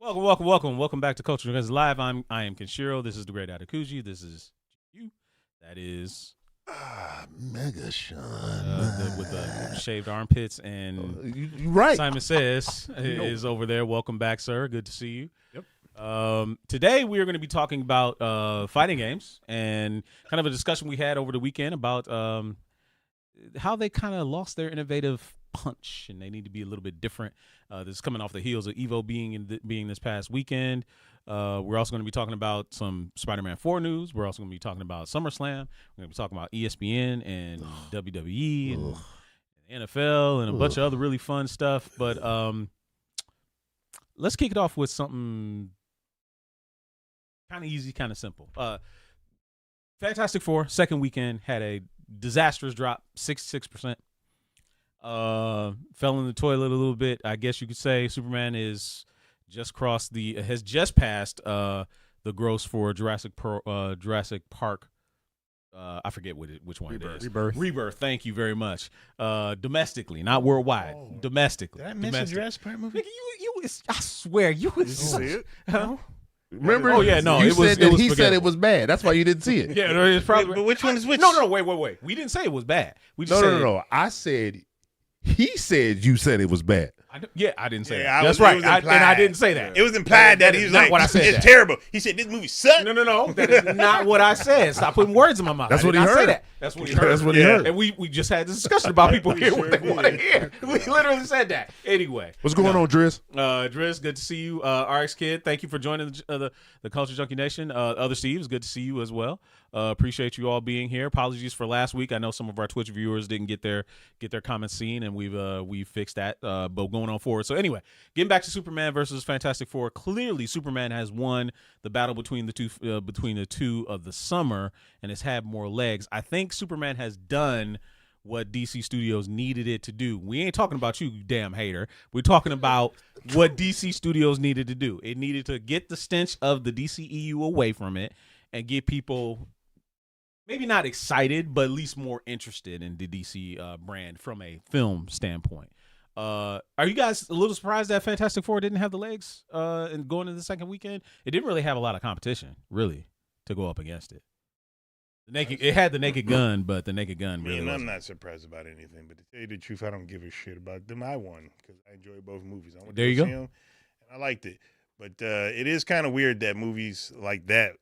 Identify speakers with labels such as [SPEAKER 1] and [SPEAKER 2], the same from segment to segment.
[SPEAKER 1] Welcome back to Culture Guns Live. I am Kenshiro. This is the Great Adakuji. This is you. That is
[SPEAKER 2] Mega Sean
[SPEAKER 1] with the shaved armpits and
[SPEAKER 2] you right.
[SPEAKER 1] Simon Says is over there. Welcome back, sir. Good to see you.
[SPEAKER 3] Yep.
[SPEAKER 1] Today we are going to be talking about fighting games and kind of a discussion we had over the weekend about how they kind of lost their innovative punch and they need to be a little bit different. This is coming off the heels of Evo being this past weekend. We're also going to be talking about some Spider-Man 4 news. We're also going to be talking about SummerSlam. We're going to be talking about ESPN and WWE and NFL and a bunch of other really fun stuff. But let's kick it off with something kind of easy, kind of simple. Fantastic Four, second weekend, had a disastrous drop, 66%. Fell in the toilet a little bit. I guess you could say Superman has just passed the gross for Jurassic Park. I forget which one it is. Rebirth. Thank you very much. Domestically, not worldwide. Domestically.
[SPEAKER 2] Did I miss a Jurassic Park movie?
[SPEAKER 1] I swear you was.
[SPEAKER 3] See it?
[SPEAKER 1] Huh?
[SPEAKER 2] Remember?
[SPEAKER 1] Oh yeah, no.
[SPEAKER 2] You
[SPEAKER 1] it was,
[SPEAKER 2] said that
[SPEAKER 1] it
[SPEAKER 2] he
[SPEAKER 1] was
[SPEAKER 2] said it was bad. That's why you didn't see it.
[SPEAKER 1] Yeah, no, it's probably.
[SPEAKER 3] But which one is which?
[SPEAKER 1] No, wait. We didn't say it was bad. We just said
[SPEAKER 2] No. I said he said you said it was bad.
[SPEAKER 1] I didn't say
[SPEAKER 3] Yeah,
[SPEAKER 1] that. That's
[SPEAKER 3] it
[SPEAKER 1] right.
[SPEAKER 3] was
[SPEAKER 1] And
[SPEAKER 3] implied.
[SPEAKER 1] I didn't say that.
[SPEAKER 3] It was implied that he was
[SPEAKER 1] not
[SPEAKER 3] like,
[SPEAKER 1] what I said
[SPEAKER 3] it's
[SPEAKER 1] that.
[SPEAKER 3] terrible. He said, this movie sucked.
[SPEAKER 1] No. That is not what I said. Stop putting words in my mouth.
[SPEAKER 2] That's
[SPEAKER 1] I
[SPEAKER 2] what
[SPEAKER 1] did
[SPEAKER 2] he
[SPEAKER 1] not say
[SPEAKER 2] heard.
[SPEAKER 1] that. That's what he heard.
[SPEAKER 2] That's what he heard.
[SPEAKER 1] And we just had this discussion about people hear what they want to hear. We literally said that. Anyway.
[SPEAKER 2] What's going on, Driz?
[SPEAKER 1] Driz, good to see you. RX Kid, thank you for joining the Culture Junkie Nation. Other Steve's, good to see you as well. Appreciate you all being here. Apologies for last week. I know some of our Twitch viewers didn't get their comments seen, and we've fixed that. But going on forward. So anyway, getting back to Superman versus Fantastic Four. Clearly, Superman has won the battle between the two of the summer, and has had more legs. I think Superman has done what DC Studios needed it to do. We ain't talking about you damn hater. We're talking about what DC Studios needed to do. It needed to get the stench of the DCEU away from it and get people maybe not excited, but at least more interested in the DC brand from a film standpoint. Are you guys a little surprised that Fantastic Four didn't have the legs and going into the second weekend? It didn't really have a lot of competition, really, to go up against it. It had the Naked Gun, but the Naked Gun really wasn't.
[SPEAKER 3] I'm not surprised about anything, but to tell you the truth, I don't give a shit about them. I won because I enjoyed both movies. I went
[SPEAKER 1] There you
[SPEAKER 3] to
[SPEAKER 1] go.
[SPEAKER 3] see them, and I liked it. But it is kind of weird that movies like that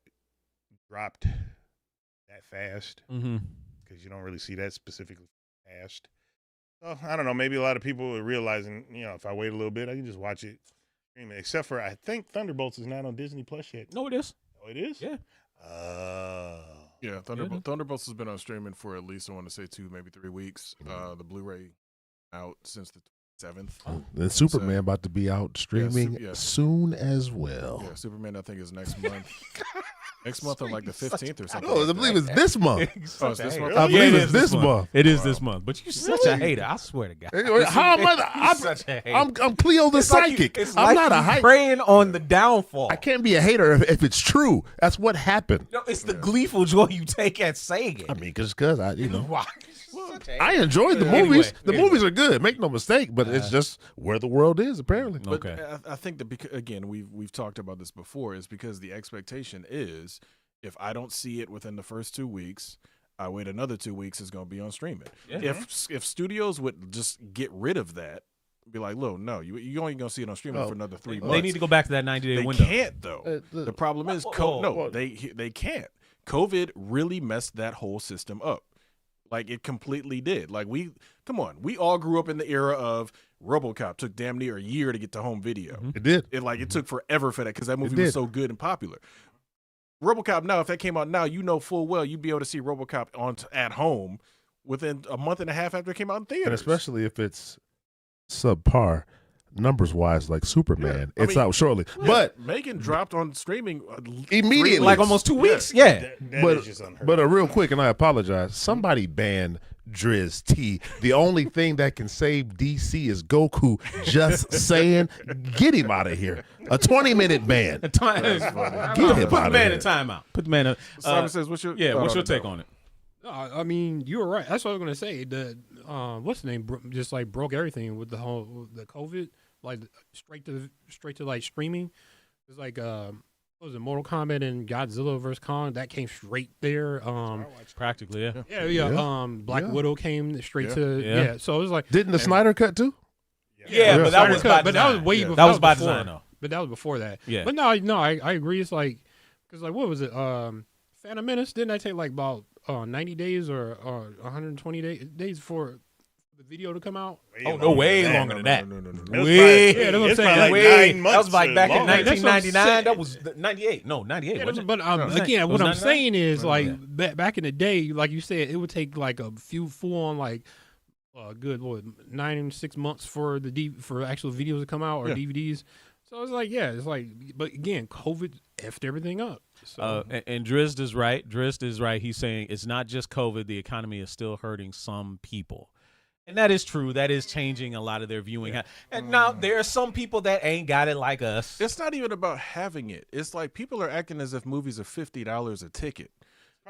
[SPEAKER 3] dropped that fast because you don't really see that specifically fast. So I don't know. Maybe a lot of people are realizing, if I wait a little bit, I can just watch it streaming. Except for I think Thunderbolts is not on Disney Plus yet.
[SPEAKER 1] No, it is.
[SPEAKER 3] Oh, it is?
[SPEAKER 1] Yeah.
[SPEAKER 4] Yeah, Thunderbolts has been on streaming for at least, I want to say 2, maybe 3 weeks. The Blu-ray out since the 7th.
[SPEAKER 2] Then Superman about to be out streaming
[SPEAKER 4] yes.
[SPEAKER 2] soon as well.
[SPEAKER 4] Yeah, Superman I think is next month. Next month on like the 15th or something.
[SPEAKER 2] No, I believe it's this month.
[SPEAKER 4] Oh, it's this month?
[SPEAKER 2] I believe
[SPEAKER 1] it
[SPEAKER 2] it's
[SPEAKER 1] is
[SPEAKER 2] this month.
[SPEAKER 1] It is this month. But you're such a hater. I swear to God.
[SPEAKER 2] How am
[SPEAKER 1] You're
[SPEAKER 2] I?
[SPEAKER 1] such a hater.
[SPEAKER 2] I'm Cleo the psychic. I'm not a hype.
[SPEAKER 1] Preying on the downfall.
[SPEAKER 2] I can't be a hater if it's true. That's what happened.
[SPEAKER 1] No, it's the gleeful joy you take at saying it.
[SPEAKER 2] I mean, because I,
[SPEAKER 1] Why?
[SPEAKER 2] I enjoyed the movies. The movies are good. Make no mistake, but it's just where the world is apparently.
[SPEAKER 4] But
[SPEAKER 1] Okay.
[SPEAKER 4] I think that because, again, we've talked about this before, is because the expectation is if I don't see it within the first 2 weeks, I wait another 2 weeks, it's going to be on streaming.
[SPEAKER 1] Yeah.
[SPEAKER 4] If studios would just get rid of that, be like, look, no, you only going to see it on streaming for another 3 months.
[SPEAKER 1] They need to go back to that 90-day
[SPEAKER 4] They
[SPEAKER 1] window.
[SPEAKER 4] can't though. The problem is, they can't. COVID really messed that whole system up. Like it completely did. Like we all grew up in the era of RoboCop. Took damn near a year to get to home video.
[SPEAKER 2] It did.
[SPEAKER 4] It took forever for that because that movie was so good and popular. RoboCop now, if that came out now, you know full well you'd be able to see RoboCop at home within a month and a half after it came out in theaters.
[SPEAKER 2] And especially if it's subpar numbers wise, like Superman,
[SPEAKER 4] Yeah.
[SPEAKER 2] it's out shortly. But
[SPEAKER 4] Megan dropped on streaming
[SPEAKER 2] immediately,
[SPEAKER 1] Like almost 2 weeks. Yeah.
[SPEAKER 3] That is just unheard of.
[SPEAKER 2] but real quick, and I apologize. Somebody banned Driz T. The only thing that can save DC is Goku. Just saying, get him out of here. A 20-minute ban.
[SPEAKER 1] Get
[SPEAKER 2] him
[SPEAKER 1] Put the
[SPEAKER 2] outta
[SPEAKER 1] man
[SPEAKER 2] here.
[SPEAKER 1] in timeout. Put the man in.
[SPEAKER 4] Simon says, what's your
[SPEAKER 1] take on it?
[SPEAKER 5] I mean, you were right. That's what I was gonna say. The what's the name? Just like broke everything with the COVID. like straight to like streaming. It's like what was it, Mortal Kombat and Godzilla vs Kong? That came straight there.
[SPEAKER 1] Practically, yeah.
[SPEAKER 5] Yeah. Black
[SPEAKER 2] Yeah.
[SPEAKER 5] Widow came straight
[SPEAKER 4] Yeah.
[SPEAKER 5] to
[SPEAKER 1] Yeah.
[SPEAKER 5] So it was like
[SPEAKER 2] Didn't the Snyder cut too?
[SPEAKER 1] Yeah, but that was by
[SPEAKER 5] but that was
[SPEAKER 1] design.
[SPEAKER 5] way
[SPEAKER 1] Yeah.
[SPEAKER 5] before.
[SPEAKER 1] That was by design, though.
[SPEAKER 5] But that was before that.
[SPEAKER 1] Yeah.
[SPEAKER 5] But no, I agree. It's like because like what was it? Phantom Menace, didn't that take like about 90 days or 120 days for the video to come out?
[SPEAKER 1] Oh, no, way longer than that.
[SPEAKER 4] No.
[SPEAKER 1] Way.
[SPEAKER 5] Yeah, that's what I'm
[SPEAKER 3] It's
[SPEAKER 5] saying.
[SPEAKER 3] probably like
[SPEAKER 1] Way.
[SPEAKER 3] 9
[SPEAKER 1] That was
[SPEAKER 3] months
[SPEAKER 1] like
[SPEAKER 3] or
[SPEAKER 1] back in
[SPEAKER 3] longer.
[SPEAKER 5] That's what I'm
[SPEAKER 1] 1999.
[SPEAKER 5] saying.
[SPEAKER 1] That was 98. No, 98.
[SPEAKER 5] Yeah,
[SPEAKER 1] wasn't it?
[SPEAKER 5] but again,
[SPEAKER 1] It
[SPEAKER 5] what
[SPEAKER 1] was
[SPEAKER 5] I'm
[SPEAKER 1] 99?
[SPEAKER 5] saying is like
[SPEAKER 1] Yeah.
[SPEAKER 5] back in the day, like you said, it would take like a few full on like good 9-6 months for for actual videos to come out or
[SPEAKER 4] Yeah.
[SPEAKER 5] DVDs. So it's like, but again, COVID effed everything up. So
[SPEAKER 1] And Drizzt is right. Drizzt is right. He's saying it's not just COVID. The economy is still hurting some people. And that is true. That is changing a lot of their viewing. And now there are some people that ain't got it like us.
[SPEAKER 4] It's not even about having it. It's like people are acting as if movies are $50 a ticket.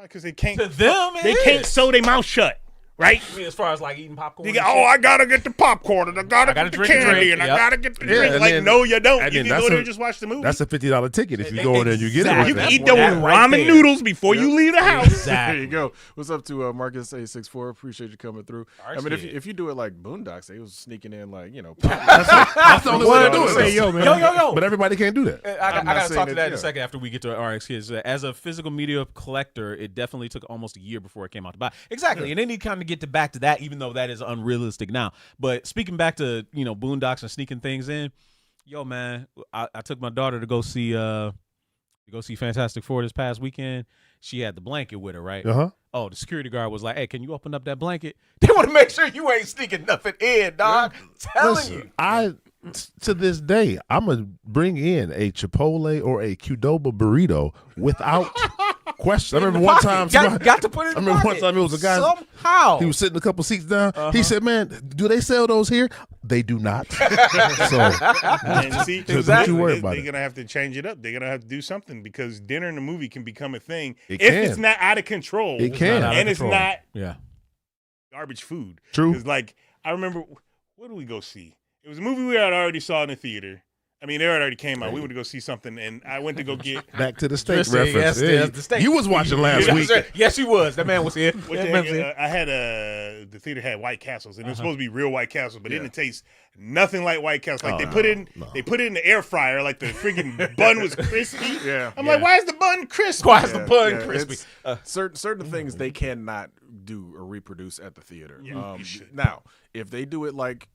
[SPEAKER 3] Because they can't.
[SPEAKER 1] To them, it
[SPEAKER 3] They can't
[SPEAKER 1] is.
[SPEAKER 3] sew their mouth shut, right?
[SPEAKER 1] I mean, as far as like eating popcorn.
[SPEAKER 3] They
[SPEAKER 1] and
[SPEAKER 3] go,
[SPEAKER 1] shit.
[SPEAKER 3] oh, I gotta get the popcorn and I gotta
[SPEAKER 1] gotta
[SPEAKER 3] get the
[SPEAKER 1] drink the
[SPEAKER 3] candy
[SPEAKER 1] drink.
[SPEAKER 3] and I
[SPEAKER 1] Yep.
[SPEAKER 3] gotta get the
[SPEAKER 2] Yeah,
[SPEAKER 3] drink.
[SPEAKER 2] and
[SPEAKER 3] Like,
[SPEAKER 2] then-
[SPEAKER 3] no, you don't.
[SPEAKER 2] and
[SPEAKER 3] You
[SPEAKER 2] then
[SPEAKER 3] can go
[SPEAKER 2] that's
[SPEAKER 3] there
[SPEAKER 2] a-
[SPEAKER 3] and just watch the movie.
[SPEAKER 2] That's a $50 ticket if you go in there and you get it.
[SPEAKER 1] Exactly.
[SPEAKER 3] You
[SPEAKER 2] with
[SPEAKER 3] can
[SPEAKER 2] that.
[SPEAKER 3] eat those
[SPEAKER 1] That right
[SPEAKER 3] ramen
[SPEAKER 1] there.
[SPEAKER 3] noodles before you leave the house.
[SPEAKER 1] Exactly.
[SPEAKER 4] There you go. What's up to Marcus A64? Appreciate you coming through. I mean, if you do it like Boondocks, they was sneaking in like
[SPEAKER 2] That's the only way to do it.
[SPEAKER 5] Say, yo, man.
[SPEAKER 1] Yo.
[SPEAKER 2] But everybody can't do that.
[SPEAKER 1] I
[SPEAKER 4] I'm not
[SPEAKER 1] got to
[SPEAKER 4] saying
[SPEAKER 1] talk to that in a
[SPEAKER 4] yeah.
[SPEAKER 1] second after we get to RX Kids. As a physical media collector, it definitely took almost a year before it came out to buy. Exactly. And then you kind of get back to that, even though that is unrealistic now. But speaking back to, Boondocks and sneaking things in, yo, man, I took my daughter to go see Fantastic Four this past weekend. She had the blanket with her, right?
[SPEAKER 2] Uh-huh.
[SPEAKER 1] Oh, the security guard was like, hey, can you open up that blanket? They want to make sure you ain't sneaking nothing in, dog. Telling you.
[SPEAKER 2] To this day, I'm going to bring in a Chipotle or a Qdoba burrito without question. I remember one time,
[SPEAKER 1] got to put it in
[SPEAKER 2] I
[SPEAKER 1] the
[SPEAKER 2] remember one
[SPEAKER 1] pocket.
[SPEAKER 2] time it was a guy.
[SPEAKER 1] Somehow.
[SPEAKER 2] He was sitting a couple seats down. He said, man, do they sell those here? They do not. So
[SPEAKER 3] And see,
[SPEAKER 2] Don't you worry about
[SPEAKER 3] they're
[SPEAKER 2] it.
[SPEAKER 3] gonna have to change it up. They're gonna have to do something because dinner in the movie can become a thing
[SPEAKER 2] It
[SPEAKER 3] if
[SPEAKER 2] can.
[SPEAKER 3] it's not out of control.
[SPEAKER 2] It can.
[SPEAKER 1] Not out of
[SPEAKER 3] and it's
[SPEAKER 1] control.
[SPEAKER 3] not
[SPEAKER 1] Yeah.
[SPEAKER 3] garbage food.
[SPEAKER 2] True.
[SPEAKER 3] Because like I remember, what did we go see? It was a movie we had already saw in the theater. I mean, it already came out. We went to go see something, and I went to go get.
[SPEAKER 2] back to the steak
[SPEAKER 1] Dressing,
[SPEAKER 2] reference.
[SPEAKER 1] yes,
[SPEAKER 2] Yeah,
[SPEAKER 1] yes, the steak.
[SPEAKER 2] You was watching last week.
[SPEAKER 1] Yes, he was. That man was here.
[SPEAKER 3] What
[SPEAKER 1] That
[SPEAKER 3] the
[SPEAKER 1] man was
[SPEAKER 3] heck,
[SPEAKER 1] here.
[SPEAKER 3] I had the theater had White Castles, and it was supposed to be real White Castles, but it didn't taste nothing like White Castles. Like they put it in the air fryer, like the freaking bun was crispy.
[SPEAKER 4] Yeah.
[SPEAKER 3] I'm like, why is the bun crispy?
[SPEAKER 1] Why is the bun crispy?
[SPEAKER 4] it's- certain things they cannot do or reproduce at the theater.
[SPEAKER 3] Yeah, you should.
[SPEAKER 4] Now, if they do it like,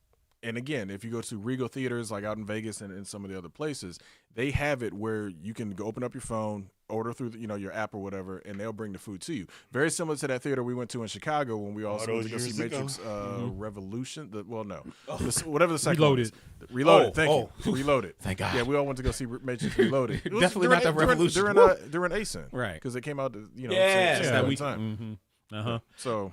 [SPEAKER 4] and again, if you go to Regal theaters like out in Vegas and in some of the other places, they have it where you can go open up your phone, order through your app or whatever, and they'll bring the food to you. Very similar to that theater we went to in Chicago when we also went to go
[SPEAKER 3] those
[SPEAKER 4] see
[SPEAKER 3] years ago.
[SPEAKER 4] Matrix Revolution. Whatever the second
[SPEAKER 5] Reloaded.
[SPEAKER 4] one is. Reloaded. Thank
[SPEAKER 1] oh.
[SPEAKER 4] you. Reloaded.
[SPEAKER 1] Thank God.
[SPEAKER 4] Yeah, we all went to go see Matrix Reloaded. It was
[SPEAKER 1] Definitely not
[SPEAKER 4] during-
[SPEAKER 1] that Revolution.
[SPEAKER 4] during ASIN,
[SPEAKER 1] Right.
[SPEAKER 4] Because it came out,
[SPEAKER 1] Yes,
[SPEAKER 4] same
[SPEAKER 1] that week.
[SPEAKER 4] time.
[SPEAKER 1] Uh-huh.
[SPEAKER 4] So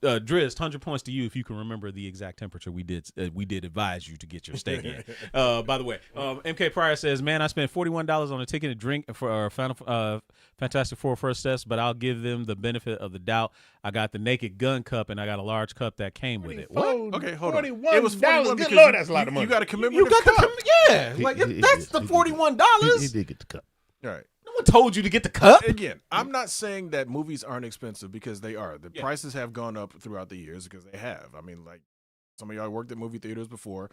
[SPEAKER 1] Drizzt, 100 points to you if you can remember the exact temperature we did advise you to get your steak in. By the way, MK Pryor says, man, I spent $41 on a ticket and drink for Fantastic Four first test, but I'll give them the benefit of the doubt. I got the Naked Gun cup and I got a large cup that came with it. What?
[SPEAKER 4] okay, hold on.
[SPEAKER 3] $41.
[SPEAKER 4] It was $41
[SPEAKER 3] Good
[SPEAKER 4] because
[SPEAKER 3] Lord, that's a lot of money.
[SPEAKER 4] You got to commemorate
[SPEAKER 1] You got
[SPEAKER 4] the cup.
[SPEAKER 1] yeah. Like that's the $41.
[SPEAKER 2] He did get the cup.
[SPEAKER 4] All right.
[SPEAKER 1] No one told you to get the cup.
[SPEAKER 4] Again, I'm not saying that movies aren't expensive because they are. The prices have gone up throughout the years because they have. I mean, like some of y'all worked at movie theaters before.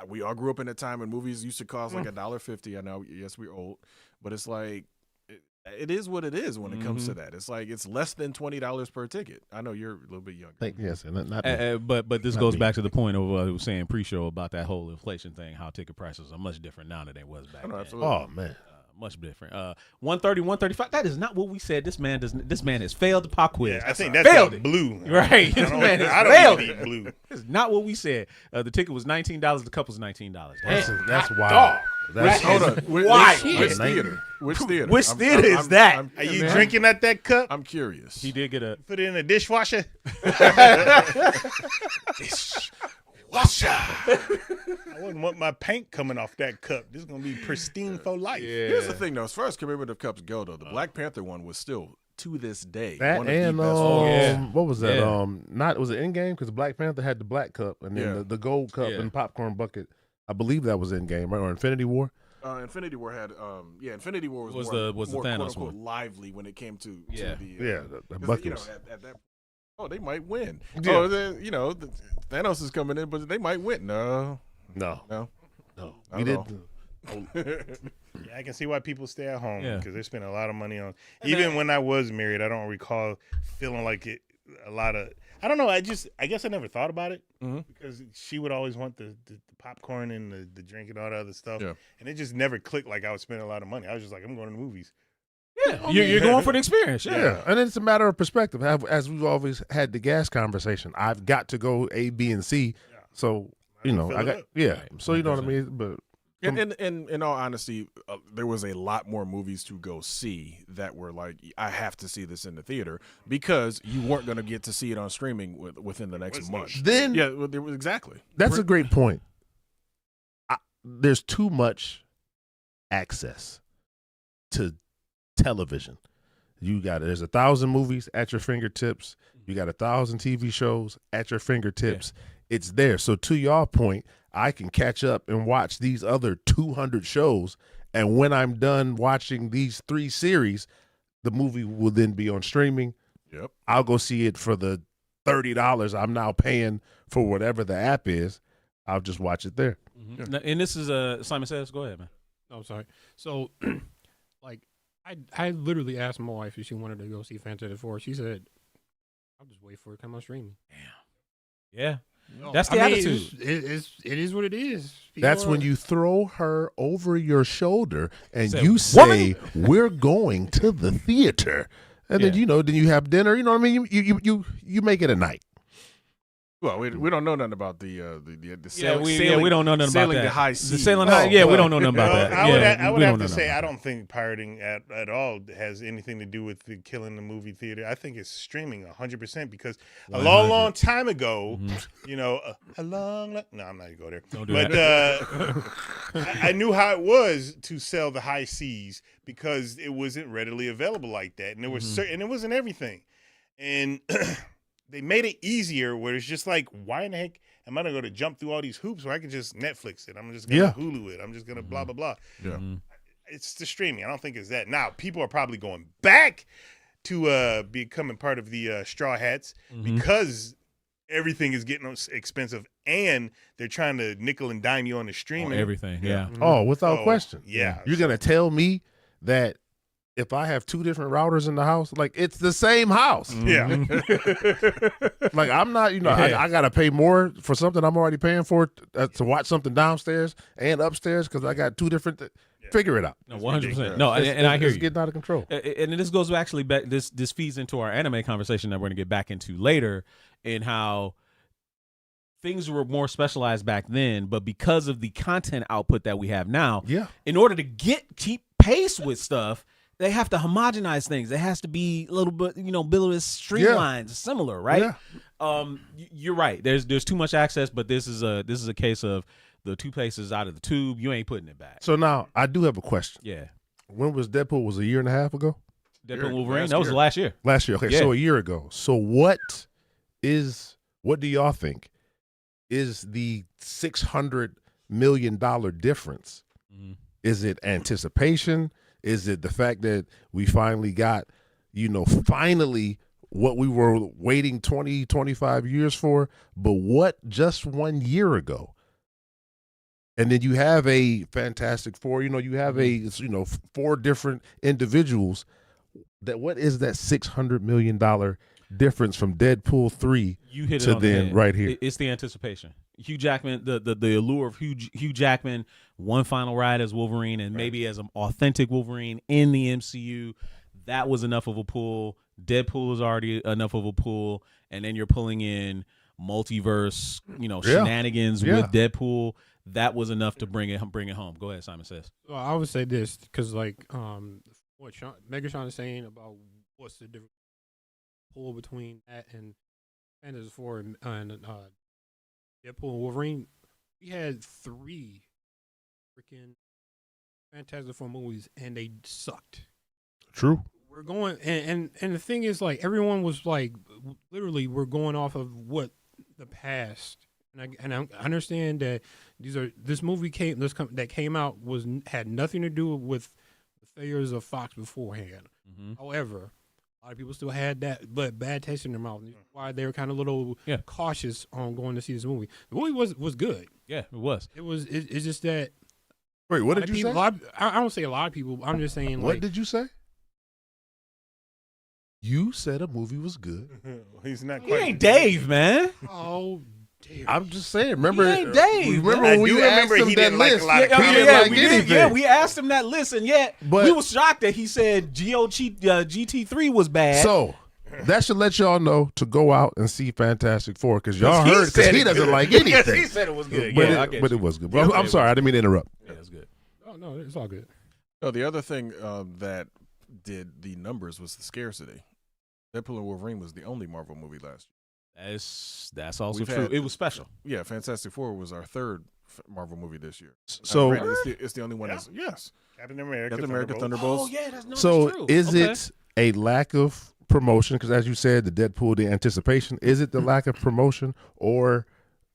[SPEAKER 4] We all grew up in a time when movies used to cost like $1.50. I know, yes, we're old, but it's like it is what it is when it comes to that. It's like it's less than $20 per ticket. I know you're a little bit younger.
[SPEAKER 2] Yes, and not me.
[SPEAKER 1] But this
[SPEAKER 2] Not
[SPEAKER 1] goes
[SPEAKER 2] me.
[SPEAKER 1] back to the point of what I was saying pre-show about that whole inflation thing, how ticket prices are much different now than they was back
[SPEAKER 4] No,
[SPEAKER 1] then.
[SPEAKER 4] absolutely.
[SPEAKER 2] Oh man.
[SPEAKER 1] Much different. 130, 135. That is not what we said. This man has failed the pop quiz.
[SPEAKER 3] Yeah, I think that's
[SPEAKER 1] failed
[SPEAKER 3] like
[SPEAKER 1] it.
[SPEAKER 3] blue.
[SPEAKER 1] Right.
[SPEAKER 3] I
[SPEAKER 1] This man has
[SPEAKER 3] don't
[SPEAKER 1] failed
[SPEAKER 3] even eat blue.
[SPEAKER 1] It's not what we said. The ticket was $19. The cup was $19.
[SPEAKER 2] That's wild. That's
[SPEAKER 4] Hold on.
[SPEAKER 1] Why?
[SPEAKER 4] Which theater? Which theater?
[SPEAKER 1] Which theater is that?
[SPEAKER 3] Are you drinking at that cup?
[SPEAKER 4] I'm curious.
[SPEAKER 1] He did get a
[SPEAKER 3] Put it in a dishwasher. I wouldn't want my paint coming off that cup. This is gonna be pristine for life.
[SPEAKER 4] Here's the thing, though. As far as commemorative cups go, though, the Black Panther one was still to this day
[SPEAKER 2] that
[SPEAKER 4] one of
[SPEAKER 2] and
[SPEAKER 4] the best.
[SPEAKER 2] what was that?
[SPEAKER 1] Yeah.
[SPEAKER 2] Not was it Endgame because Black Panther had the black cup and then
[SPEAKER 4] Yeah.
[SPEAKER 2] the gold cup
[SPEAKER 1] Yeah.
[SPEAKER 2] and popcorn bucket I believe that was Endgame, right? Or Infinity War.
[SPEAKER 4] Infinity War had Infinity War was
[SPEAKER 1] the
[SPEAKER 4] more
[SPEAKER 1] Thanos
[SPEAKER 4] quote unquote
[SPEAKER 1] one.
[SPEAKER 4] lively when it came to the
[SPEAKER 2] The
[SPEAKER 4] 'cause,
[SPEAKER 2] buckets.
[SPEAKER 4] at that they might win.
[SPEAKER 3] Yeah.
[SPEAKER 4] Oh, Thanos is coming in, but they might win. No.
[SPEAKER 2] No,
[SPEAKER 4] I
[SPEAKER 2] we
[SPEAKER 4] don't
[SPEAKER 2] did.
[SPEAKER 3] Yeah, I can see why people stay at home
[SPEAKER 1] Yeah.
[SPEAKER 3] because they spend a lot of money on. Even when I was married, I don't recall feeling like it. A lot of. I don't know. I guess I never thought about it because she would always want the popcorn and the drink and all the other stuff, and it just never clicked. Like I would spend a lot of money. I was just like, I'm going to the movies.
[SPEAKER 1] Yeah, you're going for the experience.
[SPEAKER 2] Yeah, and it's a matter of perspective. As we've always had the gas conversation, I've got to go A, B, and C. So I
[SPEAKER 3] fill it
[SPEAKER 2] got
[SPEAKER 3] up.
[SPEAKER 2] So you know what I mean. But
[SPEAKER 4] And in all honesty, there was a lot more movies to go see that were like, I have to see this in the theater because you weren't going to get to see it on streaming within the next month.
[SPEAKER 2] Then
[SPEAKER 4] Exactly.
[SPEAKER 2] that's a great point. There's too much access to television. There's 1,000 movies at your fingertips. You got 1,000 TV shows at your fingertips. Yeah. It's there. So to your point, I can catch up and watch these other 200 shows. And when I'm done watching these 3 series, the movie will then be on streaming.
[SPEAKER 4] Yep.
[SPEAKER 2] I'll go see it for the $30 I'm now paying for whatever the app is. I'll just watch it there.
[SPEAKER 1] Mm-hmm. And this is Simon Says. Go ahead, man.
[SPEAKER 5] No, I'm sorry. So, like, I literally asked my wife if she wanted to go see Fantastic Four. She said, "I'll just wait for it to come on streaming."
[SPEAKER 1] Damn. Yeah. That's the attitude.
[SPEAKER 5] It is what it is.
[SPEAKER 2] That's when you throw her over your shoulder and
[SPEAKER 1] Say,
[SPEAKER 2] you say, "We're going to the theater," and then then you have dinner. You know what I mean? You make it a night.
[SPEAKER 4] Well, we don't know nothing about the sailing.
[SPEAKER 1] We don't know nothing about
[SPEAKER 4] sailing
[SPEAKER 1] that.
[SPEAKER 4] the high seas.
[SPEAKER 1] The sailing high. Yeah, we don't know nothing about that.
[SPEAKER 3] I would have to
[SPEAKER 1] know
[SPEAKER 3] say
[SPEAKER 1] nothing
[SPEAKER 3] I don't think pirating at all has anything to do with killing the movie theater. I think it's streaming 100% because a long time ago, a long. No, I'm not gonna go there.
[SPEAKER 1] Don't do
[SPEAKER 3] that. I knew how it was to sell the high seas because it wasn't readily available like that, and there was and it wasn't everything, and. They made it easier where it's just like, why in the heck am I going to jump through all these hoops where I can just Netflix it? I'm just going to Hulu it. I'm just going to blah, blah, blah.
[SPEAKER 4] Yeah.
[SPEAKER 3] It's the streaming. I don't think it's that. Now, people are probably going back to becoming part of the Straw Hats because everything is getting expensive and they're trying to nickel and dime you on the streaming.
[SPEAKER 1] Everything, yeah.
[SPEAKER 2] Oh, without question.
[SPEAKER 3] Yeah.
[SPEAKER 2] You're going to tell me that if I have 2 different routers in the house, like it's the same house.
[SPEAKER 3] Yeah.
[SPEAKER 2] Like I'm not, I got to pay more for something I'm already paying for to watch something downstairs and upstairs because I got 2 different. Figure it out.
[SPEAKER 1] No, 100%. No, and I hear you.
[SPEAKER 2] It's getting out of control.
[SPEAKER 1] And this goes actually back. This feeds into our anime conversation that we're going to get back into later, in how things were more specialized back then, but because of the content output that we have now, in order to keep pace with stuff, they have to homogenize things. It has to be a little bit, bit streamlined, similar, right? Yeah. You're right. There's too much access, but this is a case of the toothpaste out of the tube. You ain't putting it back.
[SPEAKER 2] So now I do have a question.
[SPEAKER 1] Yeah.
[SPEAKER 2] When was Deadpool? Was it a year and a half ago?
[SPEAKER 1] Deadpool and Wolverine. That was last year.
[SPEAKER 2] Last year. Okay, so a year ago. So what do y'all think is the $600 million difference? Mm-hmm. Is it anticipation? Is it the fact that we finally got, finally what we were waiting 20, 25 years for, but what just 1 year ago? And then you have a Fantastic Four, you have a, 4 different individuals. What is that $600 million difference from Deadpool 3 to then right here?
[SPEAKER 1] It's the anticipation. Hugh Jackman, the allure of Hugh Jackman, one final ride as Wolverine and maybe as an authentic Wolverine in the MCU, that was enough of a pull. Deadpool is already enough of a pull, and then you're pulling in multiverse, shenanigans with Deadpool. That was enough to bring it home. Go ahead, Simon Says.
[SPEAKER 5] Well, I would say this because, what Megatron is saying about what's the difference pull between that and Fantastic Four and Deadpool and Wolverine. We had 3 freaking Fantastic Four movies and they sucked.
[SPEAKER 2] True.
[SPEAKER 5] We're going and the thing is, like, everyone was like, literally, we're going off of what the past And I understand that this movie that came out had nothing to do with the failures of Fox beforehand. However, a lot of people still had that bad taste in their mouth. Why they were kind of a little cautious on going to see this movie. The movie was good.
[SPEAKER 1] Yeah, it was.
[SPEAKER 5] It's just that.
[SPEAKER 2] Wait, what did you say?
[SPEAKER 5] I don't say a lot of people. I'm just saying.
[SPEAKER 2] What did you say? You said a movie was good.
[SPEAKER 3] He's not.
[SPEAKER 1] He ain't Dave, man.
[SPEAKER 5] Oh, dear.
[SPEAKER 2] I'm just saying. Remember,
[SPEAKER 1] He ain't Dave.
[SPEAKER 2] remember
[SPEAKER 3] I
[SPEAKER 2] when
[SPEAKER 3] do
[SPEAKER 2] we
[SPEAKER 3] remember
[SPEAKER 2] asked him
[SPEAKER 3] he
[SPEAKER 2] that
[SPEAKER 3] didn't like
[SPEAKER 2] list?
[SPEAKER 3] a lot of
[SPEAKER 2] He
[SPEAKER 3] comments.
[SPEAKER 2] didn't like
[SPEAKER 1] we did.
[SPEAKER 2] anything.
[SPEAKER 1] Yeah, we asked him that list, and yet
[SPEAKER 2] But-
[SPEAKER 1] we was shocked that he said GT3 was bad.
[SPEAKER 2] So that should let y'all know to go out and see Fantastic Four because y'all
[SPEAKER 1] he
[SPEAKER 2] heard because
[SPEAKER 1] said
[SPEAKER 2] he
[SPEAKER 1] it
[SPEAKER 2] doesn't
[SPEAKER 1] good.
[SPEAKER 2] like
[SPEAKER 1] Yes,
[SPEAKER 2] anything.
[SPEAKER 1] he said it was good.
[SPEAKER 2] But,
[SPEAKER 1] Yeah, I
[SPEAKER 2] it,
[SPEAKER 1] get
[SPEAKER 2] but
[SPEAKER 1] you.
[SPEAKER 2] it was good.
[SPEAKER 1] Yeah,
[SPEAKER 2] I'm sorry, I didn't mean to interrupt.
[SPEAKER 1] Yeah, it's good.
[SPEAKER 5] Oh no, it's all good.
[SPEAKER 4] No, the other thing that did the numbers was the scarcity. Deadpool and Wolverine was the only Marvel movie last year.
[SPEAKER 1] That's also
[SPEAKER 4] We've
[SPEAKER 1] true.
[SPEAKER 4] had-
[SPEAKER 1] It was special.
[SPEAKER 4] Yeah, Fantastic Four was our third Marvel movie this year.
[SPEAKER 2] So,
[SPEAKER 4] Granted, it's the only one.
[SPEAKER 3] Yeah.
[SPEAKER 4] That's yes.
[SPEAKER 3] Captain America.
[SPEAKER 4] Captain America,
[SPEAKER 3] Thunderbolts.
[SPEAKER 1] Oh yeah, that's
[SPEAKER 2] so
[SPEAKER 1] true.
[SPEAKER 2] is
[SPEAKER 1] Okay.
[SPEAKER 2] it a lack of promotion? Because as you said, the Deadpool, the anticipation. Is it the lack of promotion, or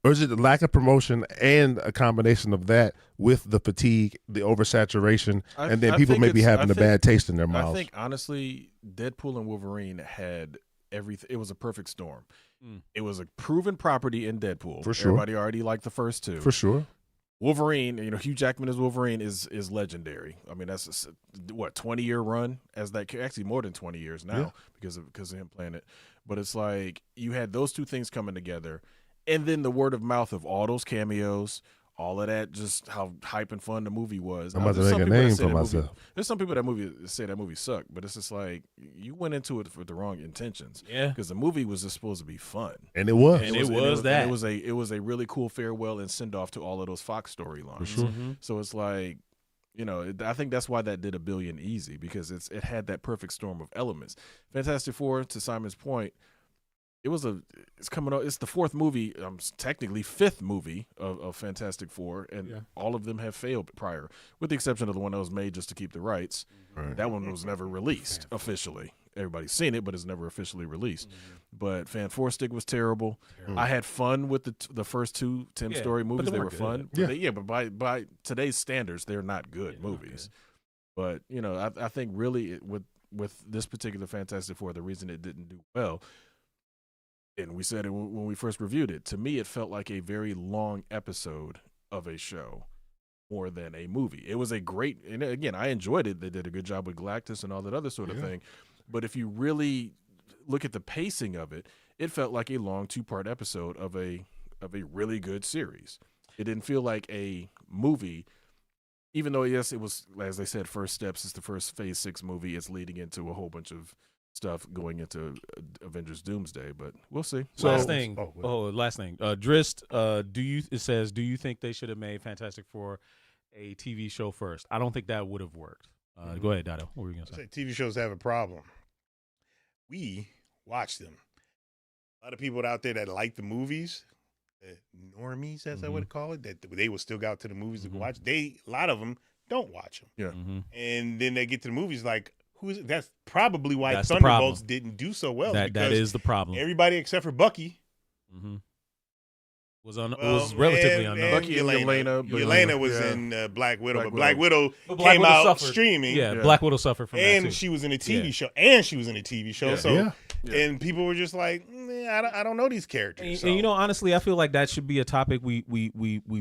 [SPEAKER 2] is it the lack of promotion and a combination of that with the fatigue, the oversaturation, and then people may be having a bad taste in their
[SPEAKER 4] I
[SPEAKER 2] mouths?
[SPEAKER 4] think honestly, Deadpool and Wolverine had everything. It was a perfect storm. It was a proven property in Deadpool.
[SPEAKER 2] For sure.
[SPEAKER 4] Everybody already liked the first two.
[SPEAKER 2] For sure.
[SPEAKER 4] Wolverine, Hugh Jackman as Wolverine is legendary. I mean, that's a 20-year run as that, actually more than 20 years now because of him playing it. But it's like you had those two things coming together, and then the word of mouth of all those cameos, all of that, just how hype and fun the movie was.
[SPEAKER 2] I'm
[SPEAKER 4] Now,
[SPEAKER 2] about to
[SPEAKER 4] there's
[SPEAKER 2] make
[SPEAKER 4] some
[SPEAKER 2] a
[SPEAKER 4] people that
[SPEAKER 2] name
[SPEAKER 4] say
[SPEAKER 2] for
[SPEAKER 4] that movie-
[SPEAKER 2] myself.
[SPEAKER 4] There's some people that say that movie sucked, but it's just like you went into it for the wrong intentions.
[SPEAKER 1] Yeah.
[SPEAKER 4] Because the movie was just supposed to be fun.
[SPEAKER 2] And it was.
[SPEAKER 1] And it was that.
[SPEAKER 4] and it was a really cool farewell and send off to all of those Fox storylines.
[SPEAKER 2] For sure.
[SPEAKER 4] So it's like, I think that's why that did $1 billion easy, because it had that perfect storm of elements. Fantastic Four, to Simon's point, it's coming out. It's the fourth movie, technically fifth movie of Fantastic Four, and all of them have failed prior, with the exception of the one that was made just to keep the rights.
[SPEAKER 2] Right.
[SPEAKER 4] That one was never released officially. Everybody's seen it, but it's never officially released. But Fan Four Stick was terrible. I had fun with the first two Tim Story movies.
[SPEAKER 1] they
[SPEAKER 4] They were
[SPEAKER 1] weren't
[SPEAKER 4] fun.
[SPEAKER 2] good.
[SPEAKER 4] But by today's standards, they're not good movies. But I think really with this particular Fantastic Four, the reason it didn't do well, and we said it when we first reviewed it, to me it felt like a very long episode of a show more than a movie. It was a great, and again, I enjoyed it. They did a good job with Galactus and all that other sort of thing. But if you really look at the pacing of it, it felt like a long 2-part episode of a really good series. It didn't feel like a movie, even though, yes, it was, as they said, First Steps is the first Phase 6 movie. It's leading into a whole bunch of stuff going into Avengers Doomsday, but we'll see.
[SPEAKER 2] So-
[SPEAKER 1] last thing.
[SPEAKER 2] Oh,
[SPEAKER 1] Last thing. Drist, do you think they should have made Fantastic Four a TV show first? I don't think that would have worked. Go ahead, Dado. What were you gonna say?
[SPEAKER 3] TV shows have a problem. We watch them. A lot of people out there that like the movies, normies, as I would call it, that they will still go out to the movies to watch. A lot of them don't watch them.
[SPEAKER 4] Yeah.
[SPEAKER 3] And then they get to the movies like, that's probably why
[SPEAKER 1] That's the
[SPEAKER 3] Thunderbolts
[SPEAKER 1] problem.
[SPEAKER 3] didn't do so well.
[SPEAKER 1] That
[SPEAKER 3] because
[SPEAKER 1] is the problem.
[SPEAKER 3] everybody except for Bucky
[SPEAKER 1] Was relatively unknown.
[SPEAKER 4] Bucky and
[SPEAKER 3] Yelena was
[SPEAKER 4] yeah.
[SPEAKER 3] in Black Widow, but
[SPEAKER 4] Black
[SPEAKER 3] Black Widow
[SPEAKER 1] But Black
[SPEAKER 3] came
[SPEAKER 1] Widow
[SPEAKER 3] out
[SPEAKER 1] suffered.
[SPEAKER 3] streaming.
[SPEAKER 1] Yeah,
[SPEAKER 4] Yeah.
[SPEAKER 1] Black Widow suffered from that
[SPEAKER 3] And
[SPEAKER 1] too.
[SPEAKER 3] she was in a TV
[SPEAKER 1] Yeah.
[SPEAKER 3] show. And she was in a TV show.
[SPEAKER 4] Yeah.
[SPEAKER 3] So
[SPEAKER 2] Yeah.
[SPEAKER 3] and people were just like, I don't know these characters.
[SPEAKER 1] And honestly, I feel like that should be a topic we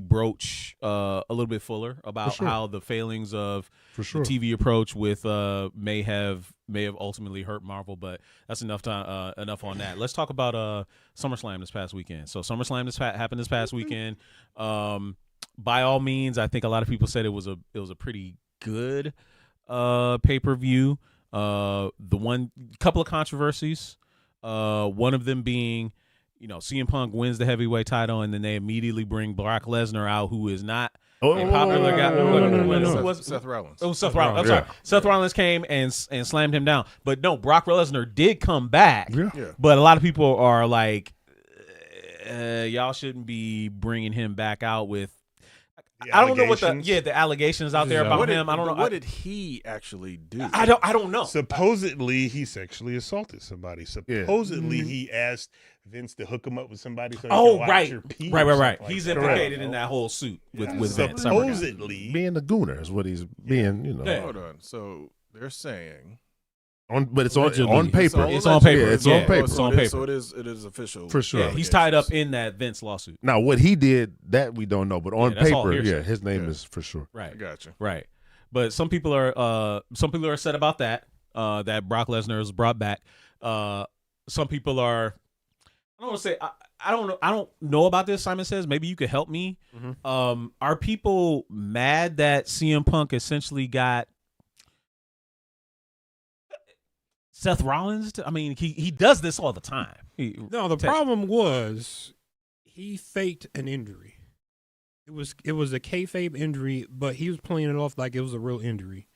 [SPEAKER 1] broach a little bit fuller about
[SPEAKER 2] sure.
[SPEAKER 1] how the failings of
[SPEAKER 2] For sure.
[SPEAKER 1] the TV approach with may have ultimately hurt Marvel, but that's enough on that. Let's talk about SummerSlam this past weekend. So SummerSlam happened this past weekend. By all means, I think a lot of people said it was a pretty good pay-per-view. The couple of controversies. One of them being, CM Punk wins the heavyweight title, and then they immediately bring Brock Lesnar out, who is not a popular guy.
[SPEAKER 4] Seth Rollins.
[SPEAKER 1] Oh, Seth Rollins. I'm
[SPEAKER 2] Yeah.
[SPEAKER 1] sorry. Seth Rollins came and slammed him down. But no, Brock Lesnar did come back.
[SPEAKER 2] Yeah.
[SPEAKER 4] Yeah.
[SPEAKER 1] But a lot of people are like, y'all shouldn't be bringing him back out with. I don't know what the allegations out there about him. I don't know.
[SPEAKER 4] What did he actually do?
[SPEAKER 1] I don't know.
[SPEAKER 3] Supposedly he sexually assaulted somebody. Supposedly he asked Vince to hook him up with somebody. So he can watch her pee
[SPEAKER 1] right.
[SPEAKER 3] like
[SPEAKER 1] He's
[SPEAKER 3] that.
[SPEAKER 1] implicated in that whole suit with Vince.
[SPEAKER 3] Supposedly
[SPEAKER 2] being the gooner is what he's being.
[SPEAKER 4] Hold on. So they're saying.
[SPEAKER 2] But it's on paper.
[SPEAKER 1] It's on paper.
[SPEAKER 2] It's on paper.
[SPEAKER 1] It's on paper.
[SPEAKER 4] So it is official
[SPEAKER 2] for sure.
[SPEAKER 1] Yeah, he's tied up in that Vince lawsuit.
[SPEAKER 2] Now, what he did, that we don't know, but on paper, his name is for sure.
[SPEAKER 1] Right.
[SPEAKER 4] Gotcha.
[SPEAKER 1] Right. But some people are upset about that. That Brock Lesnar is brought back. Some people are. I don't want to say. I don't know. I don't know about this. Simon Says maybe you could help me.
[SPEAKER 5] Mm-hmm.
[SPEAKER 1] Are people mad that CM Punk essentially got Seth Rollins? I mean, he does this all the time.
[SPEAKER 5] No, the problem was he faked an injury. It was a kayfabe injury, but he was playing it off like it was a real injury.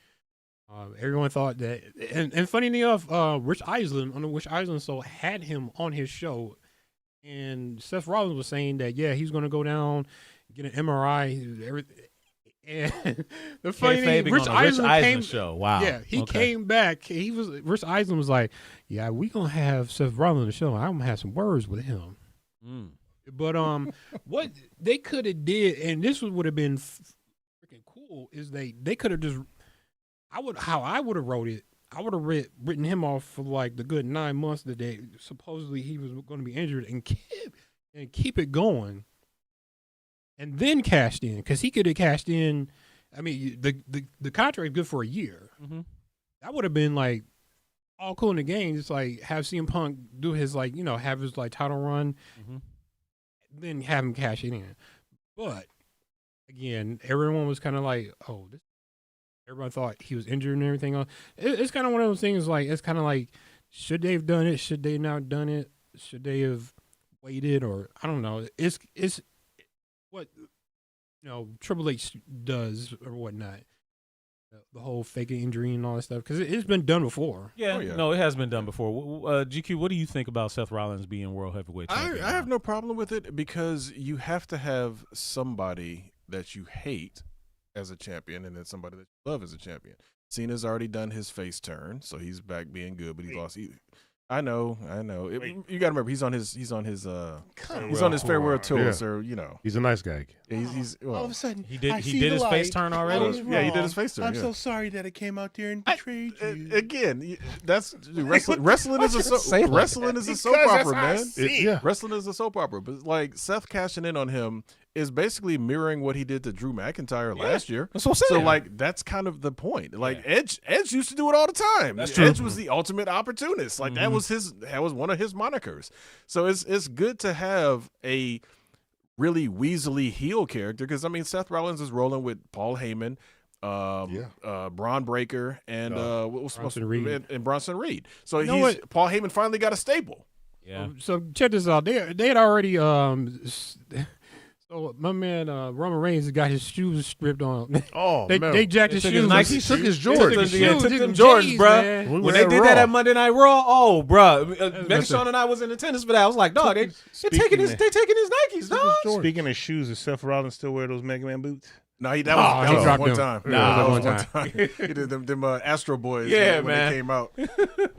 [SPEAKER 5] Everyone thought that, and funny enough, Rich Eisen so had him on his show, and Seth Rollins was saying that he's going to go down, get an MRI, everything. And the funny thing, Rich Eisen came.
[SPEAKER 1] Show. Wow.
[SPEAKER 5] Yeah, he came back. Rich Eisen was like, "Yeah, we gonna have Seth Rollins on the show. I'm gonna have some words with him." But what they could have did, and this would have been freaking cool, is they could have just. I would have wrote it. I would have written him off for like the good 9 months that they supposedly he was going to be injured, and keep it going. And then cashed in, because he could have cashed in. I mean, the contract is good for a year.
[SPEAKER 1] Mm-hmm.
[SPEAKER 5] That would have been like all cool in the game. Just like have CM Punk do his have his like title run, then have him cash it in. But again, everyone was kind of like, everyone thought he was injured and everything else. It's kind of one of those things. Like it's kind of like, should they have done it? Should they not have done it? Should they have waited? Or I don't know. It's what Triple H does or whatnot, the whole faking injury and all that stuff, because it's been done before.
[SPEAKER 1] No, it has been done before. GQ, what do you think about Seth Rollins being world heavyweight champion?
[SPEAKER 4] I have no problem with it, because you have to have somebody that you hate as a champion and then somebody that you love as a champion. Cena's already done his face turn, so he's back being good, but he's lost. I know. You got to remember, he's on his farewell tour, so
[SPEAKER 2] he's a nice guy.
[SPEAKER 4] He's
[SPEAKER 3] all of a sudden
[SPEAKER 1] he did his face turn already.
[SPEAKER 4] Yeah, he did his face turn.
[SPEAKER 3] I'm so sorry that I came out there and betrayed you.
[SPEAKER 4] Again, that's wrestling is a soap opera, man. Wrestling is a soap opera, but like Seth cashing in on him is basically mirroring what he did to Drew McIntyre last year.
[SPEAKER 1] That's what I'm saying.
[SPEAKER 4] So like that's kind of the point. Like Edge used to do it all the time.
[SPEAKER 1] That's true.
[SPEAKER 4] Edge was the ultimate opportunist. Like that was one of his monikers. So it's good to have a really weaselly heel character, because I mean Seth Rollins is rolling with Paul Heyman, Braun Breaker, and
[SPEAKER 5] Bronson Reed.
[SPEAKER 4] and Bronson Reed. So Paul Heyman finally got a stable.
[SPEAKER 1] Yeah.
[SPEAKER 5] So check this out. They had already so my man Roman Reigns got his shoes stripped on.
[SPEAKER 2] Oh,
[SPEAKER 5] they jacked his shoes.
[SPEAKER 2] He took his Jordans.
[SPEAKER 1] Took them Jordans, bro. When they did that at Monday Night Raw, bro. Megatron and I was in attendance for that. I was like, dog, they taking his Nikes, dog.
[SPEAKER 3] Speaking of shoes, does Seth Rollins still wear those Mega Man boots?
[SPEAKER 4] No, that was one time.
[SPEAKER 5] That was one time.
[SPEAKER 4] He did them Astro Boys
[SPEAKER 1] when
[SPEAKER 4] they came out.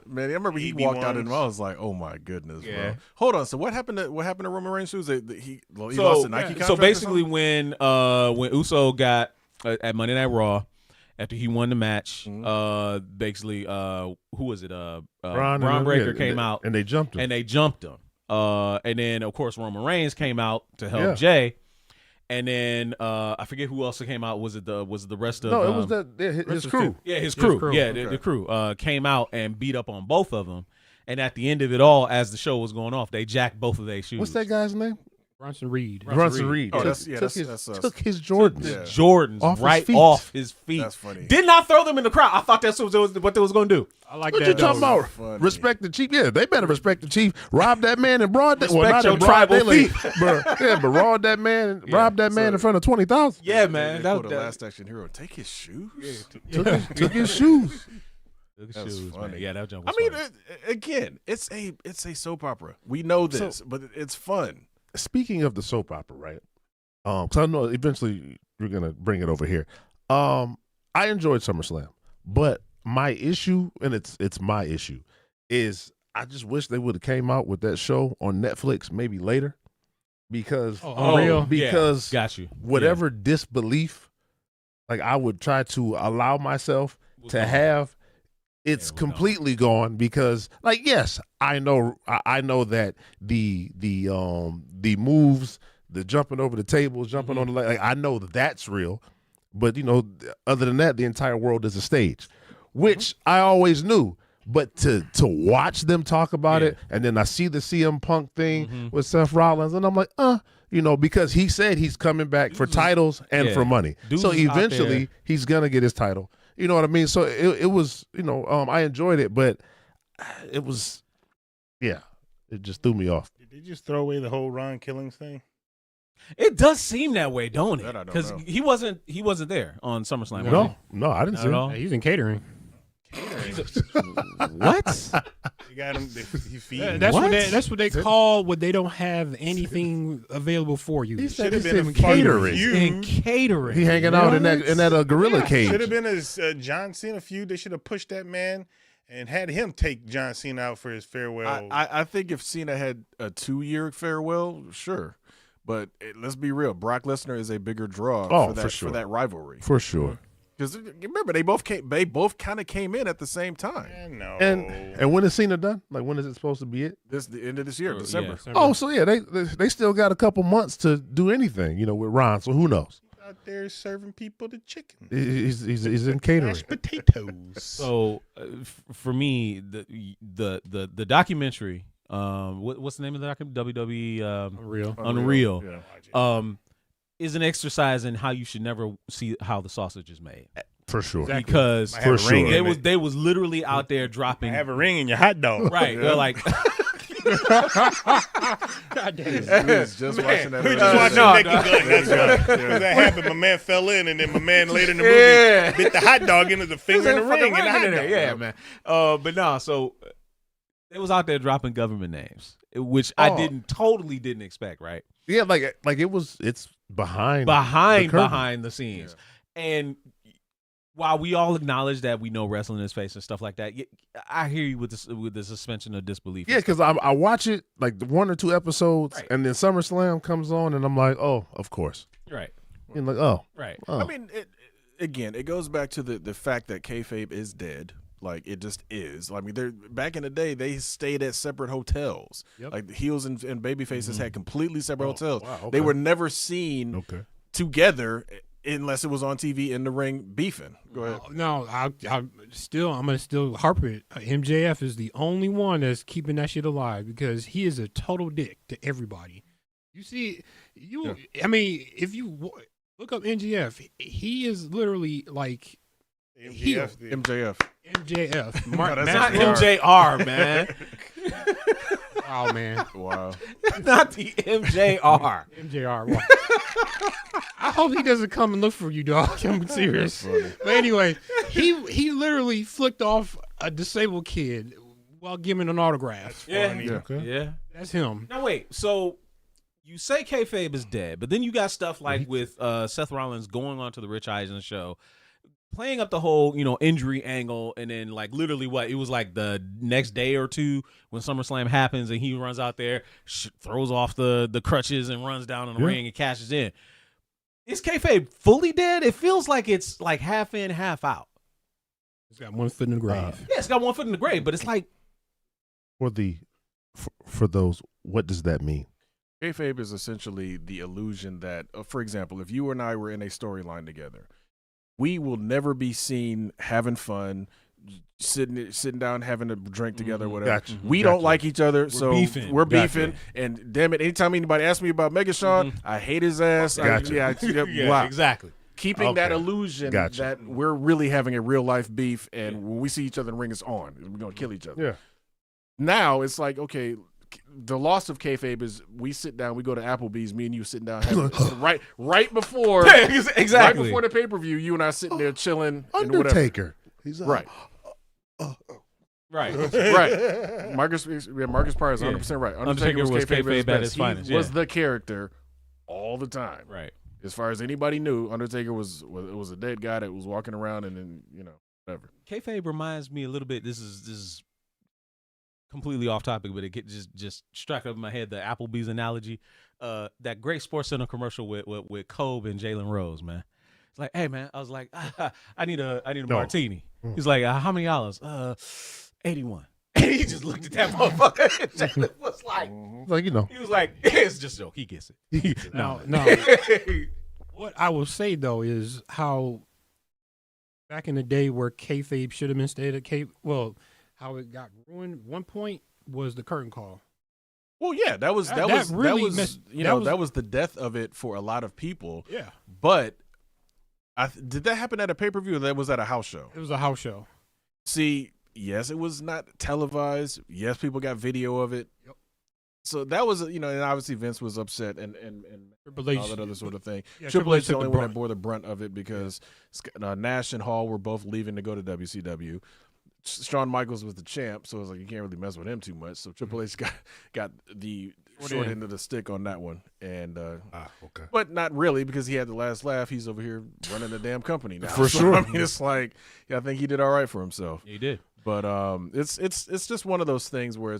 [SPEAKER 4] Man, I remember he walked out and I was like, "Oh my goodness, bro!" Hold on. So what happened to Roman Reigns' shoes? He lost the Nike contract.
[SPEAKER 1] So basically, when Uso got at Monday Night Raw, after he won the match, basically, who was it? Braun Breaker came out
[SPEAKER 2] and they jumped him.
[SPEAKER 1] And then of course Roman Reigns came out to help Jay. And then I forget who else came out. Was it the rest of?
[SPEAKER 2] No, it was his crew.
[SPEAKER 1] Yeah, his crew. Yeah, the crew came out and beat up on both of them. And at the end of it all, as the show was going off, they jacked both of their shoes.
[SPEAKER 2] What's that guy's name?
[SPEAKER 5] Bronson Reed.
[SPEAKER 2] Bronson Reed.
[SPEAKER 4] Oh,
[SPEAKER 2] took his Jordans.
[SPEAKER 1] Jordans off his feet.
[SPEAKER 4] That's funny.
[SPEAKER 1] Did not throw them in the crowd. I thought that's what they was going to do.
[SPEAKER 5] I like
[SPEAKER 2] what
[SPEAKER 5] that.
[SPEAKER 2] What you talking about?
[SPEAKER 4] Funny.
[SPEAKER 2] Respect the chief. Yeah, they better respect the chief. Rob that man and broad.
[SPEAKER 1] Respect your tribal feet.
[SPEAKER 2] But rob that man. Rob that man in front of 20,000.
[SPEAKER 1] Yeah, man.
[SPEAKER 4] That was the Last Action Hero. Take his shoes.
[SPEAKER 2] Took his shoes.
[SPEAKER 4] That's funny.
[SPEAKER 1] Man. Yeah, that jump was
[SPEAKER 4] funny. Again, it's a soap opera. We know this, but it's fun.
[SPEAKER 2] Speaking of the soap opera, right? Because I know eventually bring it over here. I enjoyed SummerSlam, but my issue, and it's my issue, is I just wish they would have came out with that show on Netflix maybe later, because
[SPEAKER 1] got you.
[SPEAKER 2] Whatever disbelief, like I would try to allow myself to have, it's completely gone, because like, yes, I know that the moves, the jumping over the tables, jumping on the leg, like, I know that's real, but other than that, the entire world is a stage, which I always knew. But to watch them talk about it, and then I see the CM Punk thing with Seth Rollins, and I'm like, because he said he's coming back for titles and for money. So eventually he's gonna get his title. You know what I mean? So it was, I enjoyed it, but it was, it just threw me off.
[SPEAKER 3] Did they just throw away the whole Ron Killings thing?
[SPEAKER 1] It does seem that way, don't it? Because he wasn't there on SummerSlam.
[SPEAKER 2] No, I didn't see him.
[SPEAKER 5] He's in catering.
[SPEAKER 1] What?
[SPEAKER 3] You got him. He's feeding.
[SPEAKER 5] That's what they call what they don't have anything available for you.
[SPEAKER 2] He said he's
[SPEAKER 3] been
[SPEAKER 2] in catering.
[SPEAKER 5] In catering.
[SPEAKER 2] He hanging out in that gorilla cage.
[SPEAKER 3] Should have been his John Cena feud. They should have pushed that man and had him take John Cena out for his farewell.
[SPEAKER 4] I think if Cena had a 2-year farewell, sure. But let's be real. Brock Lesnar is a bigger draw for that rivalry.
[SPEAKER 2] For sure.
[SPEAKER 4] Because remember, they both kind of came in at the same time.
[SPEAKER 3] Yeah, no.
[SPEAKER 2] And when is Cena done? Like, when is it supposed to be it?
[SPEAKER 4] The end of this year, December.
[SPEAKER 1] Yeah.
[SPEAKER 2] Oh, so yeah, they still got a couple months to do anything, with Ron. So who knows?
[SPEAKER 3] He's out there serving people the chicken.
[SPEAKER 2] He's in catering.
[SPEAKER 3] Mashed potatoes.
[SPEAKER 1] So for me, the documentary, what's the name of the documentary? WWE Unreal.
[SPEAKER 4] Yeah.
[SPEAKER 1] Is an exercise in how you should never see how the sausage is made.
[SPEAKER 2] For sure.
[SPEAKER 5] Exactly.
[SPEAKER 1] Because
[SPEAKER 2] For sure.
[SPEAKER 1] they was literally out there dropping.
[SPEAKER 3] Have a ring in your hot dog.
[SPEAKER 1] Right. They're like.
[SPEAKER 5] God damn.
[SPEAKER 4] We was just watching that.
[SPEAKER 3] We just watching Naked Gun. That's why. That happened. My man fell in, and then my man later in the movie bit the hot dog into the finger in the ring and the hot dog.
[SPEAKER 1] Yeah, man. But no, so they was out there dropping government names, which I totally didn't expect. Right.
[SPEAKER 2] Yeah, like it's behind
[SPEAKER 1] the scenes, and while we all acknowledge that we know wrestling is face and stuff like that, I hear you with the suspension of disbelief.
[SPEAKER 2] Yeah, because I watch it like 1 or 2 episodes, and then SummerSlam comes on, and I'm like, oh, of course,
[SPEAKER 1] right,
[SPEAKER 2] and like, oh,
[SPEAKER 1] right.
[SPEAKER 2] Oh.
[SPEAKER 4] I mean, it goes back to the fact that kayfabe is dead. Like, it just is. I mean, back in the day, they stayed at separate hotels. Yep. Like, the heels and baby faces had completely separate hotels. Wow, okay. They were never seen together unless it was on TV in the ring beefing. Go ahead.
[SPEAKER 5] No, I'm gonna still harp it. MJF is the only one that's keeping that shit alive, because he is a total dick to everybody. You see, I mean, if you look up MJF, he is literally like
[SPEAKER 4] MJF.
[SPEAKER 1] Not MJR, man.
[SPEAKER 5] Wow, man.
[SPEAKER 4] Wow.
[SPEAKER 1] Not the MJR.
[SPEAKER 5] MJR. Wow. I hope he doesn't come and look for you, dog. I'm serious. But anyway, he literally flicked off a disabled kid while giving an autograph.
[SPEAKER 1] Yeah.
[SPEAKER 5] That's him.
[SPEAKER 1] Now wait, so you say kayfabe is dead, but then you got stuff like with Seth Rollins going on to the Rich Eisen show, playing up the whole, injury angle, and then like literally it was like the next day or two when SummerSlam happens and he runs out there, throws off the crutches and runs down in the ring and cashes in. Is kayfabe fully dead? It feels like it's like half in, half out.
[SPEAKER 5] It's got one foot in the grave.
[SPEAKER 1] Yeah, it's got one foot in the grave, but it's like
[SPEAKER 2] for those, what does that mean?
[SPEAKER 4] Kayfabe is essentially the illusion that, for example, if you and I were in a storyline together, we will never be seen having fun, sitting down, having a drink together, whatever.
[SPEAKER 2] Gotcha.
[SPEAKER 4] We don't like each other, so we're beefing.
[SPEAKER 2] Gotcha.
[SPEAKER 4] And damn it, anytime anybody asks me about Megashawn, I hate his ass.
[SPEAKER 2] Gotcha.
[SPEAKER 1] Yeah, exactly.
[SPEAKER 4] Keeping that illusion that we're really having a real life beef, and when we see each other in the ring, it's on. We're gonna kill each other.
[SPEAKER 2] Yeah.
[SPEAKER 4] Now it's like, okay, the loss of kayfabe is we sit down, we go to Applebee's, me and you sitting down, right before right before the pay-per-view, you and I sitting there chilling.
[SPEAKER 2] Undertaker.
[SPEAKER 4] He's right.
[SPEAKER 1] Right.
[SPEAKER 4] Marcus Pryor is 100% right.
[SPEAKER 1] Undertaker was kayfabe at his finest.
[SPEAKER 4] He was the character all the time.
[SPEAKER 1] Right.
[SPEAKER 4] As far as anybody knew, Undertaker was a dead guy that was walking around and then whatever.
[SPEAKER 1] Kayfabe reminds me a little bit. This is completely off topic, but it just struck up in my head the Applebee's analogy. That great SportsCenter commercial with Kobe and Jalen Rose, man. It's like, hey man, I was like, I need a martini. He's like, how many dollars? 81. And he just looked at that motherfucker. And Jalen was like,
[SPEAKER 2] he
[SPEAKER 1] was like, it's just a joke. He gets it.
[SPEAKER 5] No. What I will say though is how back in the day where kayfabe should have been stayed at how it got ruined. One point was the curtain call.
[SPEAKER 4] Well, yeah, that was the death of it for a lot of people.
[SPEAKER 5] Yeah,
[SPEAKER 4] but did that happen at a pay-per-view or that was at a house show?
[SPEAKER 5] It was a house show.
[SPEAKER 4] See, yes, it was not televised. Yes, people got video of it.
[SPEAKER 5] Yep.
[SPEAKER 4] So that was, and obviously Vince was upset and all that other sort of thing.
[SPEAKER 5] Yeah,
[SPEAKER 4] Triple H is the only one that bore the brunt of it because Nash and Hall were both leaving to go to WCW. Shawn Michaels was the champ, so it was like you can't really mess with him too much. So Triple H got the short end of the stick on that one, and
[SPEAKER 2] okay,
[SPEAKER 4] but not really because he had the last laugh. He's over here running the damn company now
[SPEAKER 2] for sure.
[SPEAKER 4] I mean, it's like I think he did all right for himself.
[SPEAKER 1] He did,
[SPEAKER 4] but it's just one of those things where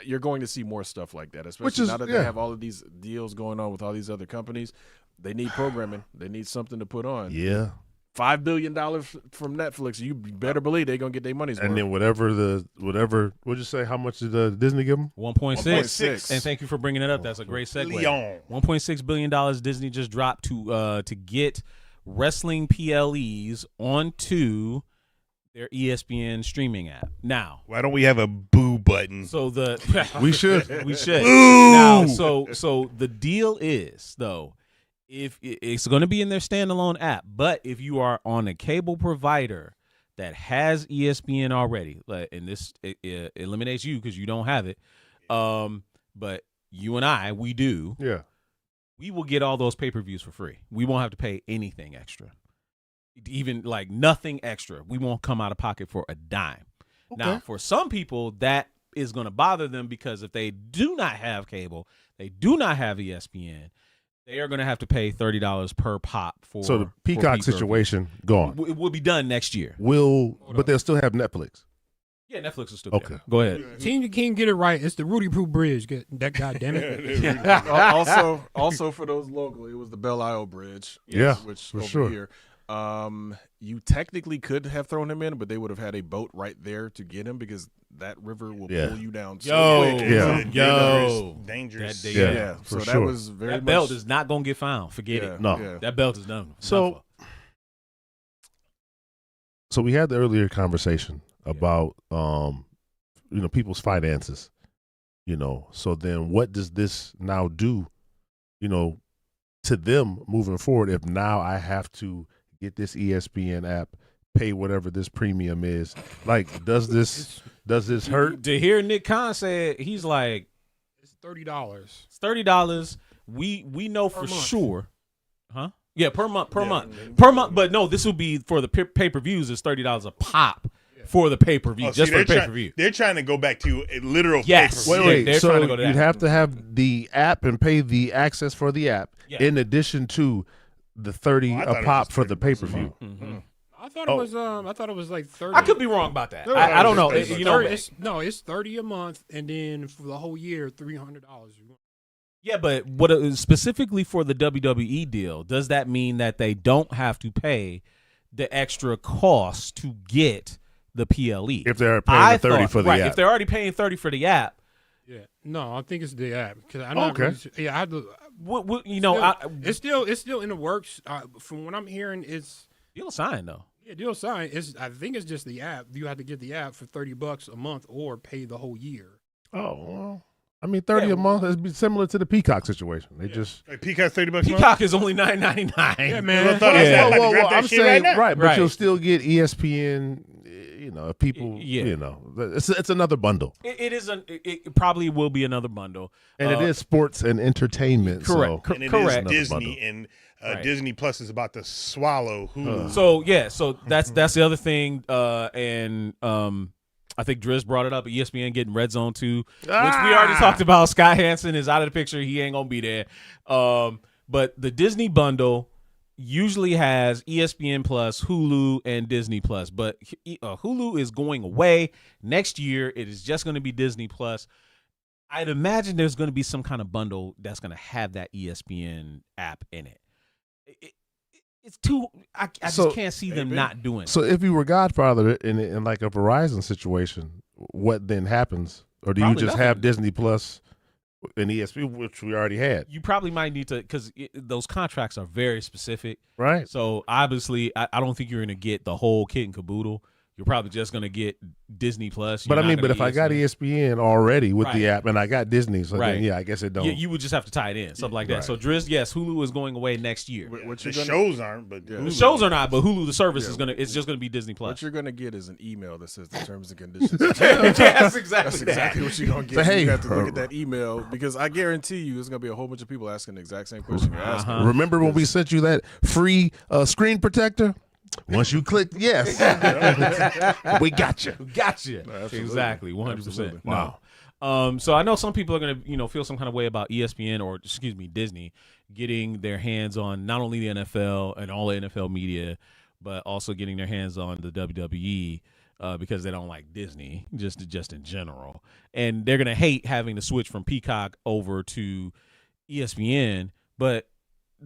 [SPEAKER 4] you're going to see more stuff like that, especially now that they have all of these deals going on with all these other companies. They need programming. They need something to put on.
[SPEAKER 2] Yeah.
[SPEAKER 4] $5 billion from Netflix. You better believe they're gonna get their money's worth.
[SPEAKER 2] And then whatever, what'd you say? How much did Disney give them?
[SPEAKER 1] 1.6. And thank you for bringing it up. That's a great segue. $1.6 billion Disney just dropped to get wrestling PLEs onto their ESPN streaming app. Now,
[SPEAKER 3] why don't we have a boo button?
[SPEAKER 1] So
[SPEAKER 2] we should.
[SPEAKER 3] Boo!
[SPEAKER 1] Now, so the deal is though, if it's going to be in their standalone app, but if you are on a cable provider that has ESPN already, and this it eliminates you because you don't have it, but you and we do.
[SPEAKER 2] Yeah,
[SPEAKER 1] we will get all those pay-per-views for free. We won't have to pay anything extra, even like nothing extra. We won't come out of pocket for a dime. Okay. Now, for some people, that is going to bother them because if they do not have cable, they do not have ESPN. They are going to have to pay $30 per pop for.
[SPEAKER 2] So the Peacock situation gone.
[SPEAKER 1] It will be done next year.
[SPEAKER 2] But they'll still have Netflix.
[SPEAKER 1] Yeah, Netflix is still
[SPEAKER 2] okay.
[SPEAKER 1] There. Go ahead.
[SPEAKER 5] Team can't get it right. It's the Rudy Proof Bridge. That goddamn it.
[SPEAKER 4] also for those local, it was the Belle Isle Bridge.
[SPEAKER 2] Yeah,
[SPEAKER 4] which
[SPEAKER 2] for
[SPEAKER 4] over
[SPEAKER 2] sure.
[SPEAKER 4] Here. You technically could have thrown him in, but they would have had a boat right there to get him because that river will pull you down so quick.
[SPEAKER 3] Dangerous.
[SPEAKER 4] Yeah, for sure. That was
[SPEAKER 1] that belt is not gonna get found. Forget it.
[SPEAKER 2] No,
[SPEAKER 1] that belt is done.
[SPEAKER 2] So we had the earlier conversation about people's finances. So then what does this now do? To them moving forward, if now I have to get this ESPN app, pay whatever this premium is, like does this hurt?
[SPEAKER 1] To hear Nick Khan say he's like,
[SPEAKER 5] it's $30.
[SPEAKER 1] It's $30. We know for sure, huh? Yeah, per month. But no, this will be for the pay-per-views. It's $30 a pop for the pay-per-view, just for the pay-per-view.
[SPEAKER 3] They're trying to go back to a literal
[SPEAKER 1] yes.
[SPEAKER 3] pay-per-view.
[SPEAKER 2] Wait.
[SPEAKER 1] They're
[SPEAKER 2] So
[SPEAKER 1] trying to go to
[SPEAKER 2] you'd have to have the app and pay the access for the app in addition to the $30 a pop for the pay-per-view.
[SPEAKER 1] Mm-hmm.
[SPEAKER 5] I thought it was like 30.
[SPEAKER 1] I could be wrong about that. I don't know.
[SPEAKER 5] It's $30 a month, and then for the whole year, $300.
[SPEAKER 1] Yeah, but specifically for the WWE deal, does that mean that they don't have to pay the extra cost to get the PLE?
[SPEAKER 2] If they're paying the $30 for the app.
[SPEAKER 1] If they're already paying $30 for the app.
[SPEAKER 5] Yeah. No, I think it's the app because I know. Okay. I had to. It's still in the works. From what I'm hearing, it's
[SPEAKER 1] deal signed though.
[SPEAKER 5] Yeah, deal signed. I think it's just the app. You have to get the app for $30 a month or pay the whole year.
[SPEAKER 2] Oh well. I mean, $30 a month is similar to the Peacock situation. They just
[SPEAKER 3] Peacock $30 a month.
[SPEAKER 1] Peacock is only $9.99.
[SPEAKER 5] Yeah, man.
[SPEAKER 2] I'm saying but you'll still get ESPN. If people, it's another bundle.
[SPEAKER 1] It probably will be another bundle,
[SPEAKER 2] and it is sports and entertainment.
[SPEAKER 1] Correct.
[SPEAKER 2] So.
[SPEAKER 3] And it is Disney, and Disney Plus is about to swallow Hulu.
[SPEAKER 1] So that's the other thing, and I think Driz brought it up. ESPN getting Red Zone 2, which we already talked about. Scott Hansen is out of the picture. He ain't gonna be there. But the Disney bundle usually has ESPN Plus, Hulu, and Disney Plus. But Hulu is going away next year. It is just going to be Disney Plus. I'd imagine there's going to be some kind of bundle that's going to have that ESPN app in it. It's too. I just can't see them not doing it.
[SPEAKER 2] So if you were Godfather in like a Verizon situation, what then happens? Or do you just have Disney Plus and ESPN, which we already had?
[SPEAKER 1] You probably might need to, because those contracts are very specific.
[SPEAKER 2] Right.
[SPEAKER 1] So obviously, I don't think you're going to get the whole kit and caboodle. You're probably just going to get Disney Plus.
[SPEAKER 2] But if I got ESPN already with the app and I got Disney, so then, I guess it don't.
[SPEAKER 1] You would just have to tie it in, something like that. So Driz, yes, Hulu is going away next year.
[SPEAKER 3] The shows aren't, but
[SPEAKER 1] the shows are not. But Hulu, the service is it's just gonna be Disney Plus.
[SPEAKER 4] What you're gonna get is an email that says the terms and conditions.
[SPEAKER 1] That's exactly
[SPEAKER 4] what you're gonna get. So you have to look at that email, because I guarantee you, there's gonna be a whole bunch of people asking the exact same question you're asking.
[SPEAKER 2] Remember when we sent you that free screen protector? Once you click yes, we got you.
[SPEAKER 1] No, exactly, 100%.
[SPEAKER 2] Wow.
[SPEAKER 1] No. So I know some people are gonna feel some kind of way about ESPN or Disney getting their hands on not only the NFL and all the NFL media, but also getting their hands on the WWE because they don't like Disney just in general, and they're gonna hate having to switch from Peacock over to ESPN, but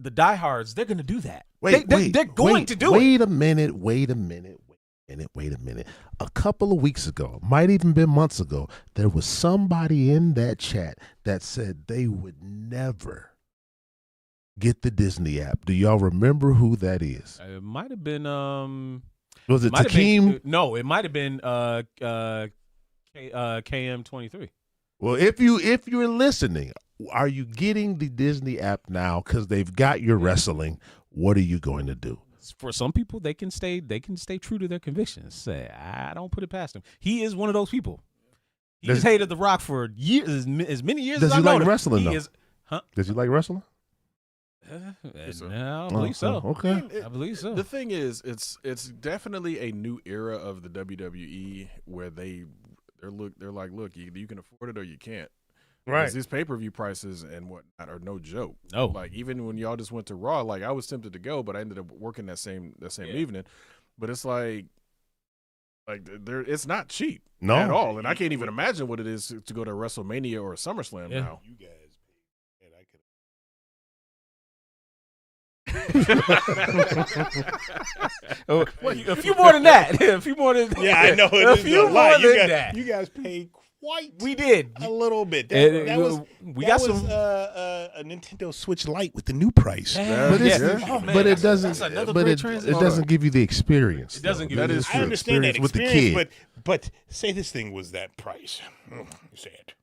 [SPEAKER 1] the diehards, they're going to do that. They're going to do it.
[SPEAKER 2] Wait a minute. A couple of weeks ago, might even been months ago, there was somebody in that chat that said they would never get the Disney app. Do y'all remember who that is?
[SPEAKER 1] It might have been
[SPEAKER 2] was it Takeem?
[SPEAKER 1] No, it might have been KM23.
[SPEAKER 2] Well, if you're listening, are you getting the Disney app now because they've got your wrestling? What are you going to do?
[SPEAKER 1] For some people, they can stay true to their convictions. Say, I don't put it past him. He is one of those people. He's hated The Rock for years, as many years as I know.
[SPEAKER 2] Does he like wrestling, though?
[SPEAKER 1] Huh?
[SPEAKER 2] Does he like wrestling?
[SPEAKER 1] I believe so.
[SPEAKER 2] Okay.
[SPEAKER 1] I believe so.
[SPEAKER 4] The thing is, it's definitely a new era of the WWE where they're like, look, you can afford it or you can't. Right. These pay-per-view prices and whatnot are no joke.
[SPEAKER 1] No.
[SPEAKER 4] Like, even when y'all just went to Raw, like, I was tempted to go, but I ended up working that same evening. But it's like it's not cheap at all. And I can't even imagine what it is to go to WrestleMania or a SummerSlam now.
[SPEAKER 3] You guys paid,
[SPEAKER 1] a few more than that. A few more than that.
[SPEAKER 3] Yeah, I know.
[SPEAKER 1] A few more than that.
[SPEAKER 3] You guys paid
[SPEAKER 1] we did
[SPEAKER 3] a little bit.
[SPEAKER 1] That
[SPEAKER 3] was a Nintendo Switch Lite with the new price.
[SPEAKER 2] But it doesn't. It doesn't give you the experience.
[SPEAKER 1] It doesn't give you the
[SPEAKER 3] I understand that
[SPEAKER 2] with the
[SPEAKER 3] experience,
[SPEAKER 2] kid.
[SPEAKER 3] but say this thing was that price. Say it.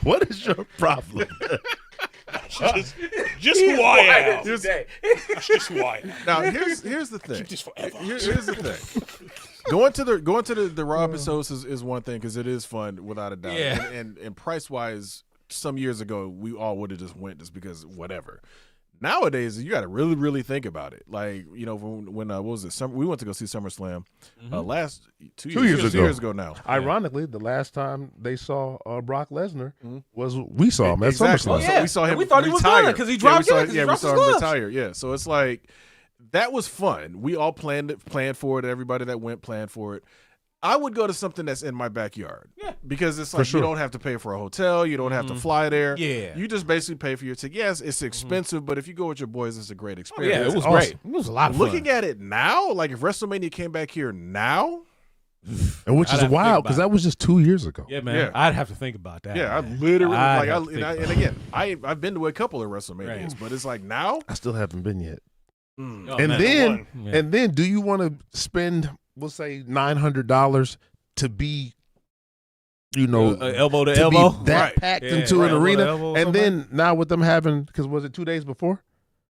[SPEAKER 2] What is your problem?
[SPEAKER 3] just who I am. Just who I am.
[SPEAKER 4] Now here's the thing.
[SPEAKER 3] Keep this forever.
[SPEAKER 4] Here's the thing. Going to the Raw episodes is one thing, because it is fun without a doubt.
[SPEAKER 1] Yeah.
[SPEAKER 4] And price wise, some years ago we all would have just went just because whatever. Nowadays you got to really, really think about it. Like, when what was it? We went to go see SummerSlam last 2 years ago now.
[SPEAKER 2] Ironically, the last time they saw Brock Lesnar was we saw him at SummerSlam.
[SPEAKER 1] Oh, yeah.
[SPEAKER 4] So we saw him.
[SPEAKER 1] We thought he was done because he dropped.
[SPEAKER 4] We saw him retire. Yeah, so it's like that was fun. We all planned for it. Everybody that went planned for it. I would go to something that's in my backyard. Yeah. Because it's like you don't have to pay for a hotel. You don't have to fly there.
[SPEAKER 1] Yeah.
[SPEAKER 4] You just basically pay for your ticket. Yes, it's expensive, but if you go with your boys, it's a great experience.
[SPEAKER 1] Yeah, it was great.
[SPEAKER 2] It was a lot of fun.
[SPEAKER 4] Looking at it now, like if WrestleMania came back here now.
[SPEAKER 2] And which is wild, because that was just 2 years ago.
[SPEAKER 1] Yeah, man. Yeah. I'd have to think about that.
[SPEAKER 4] Yeah,
[SPEAKER 1] man.
[SPEAKER 4] I literally and again, I've been to a couple of WrestleManias, but it's like now
[SPEAKER 2] I still haven't been yet.
[SPEAKER 1] Oh,
[SPEAKER 2] and then do you want to spend, we'll say, $900 to be,
[SPEAKER 1] elbow to elbow,
[SPEAKER 2] be that packed into an arena? And then now with them having, because was it 2 days before?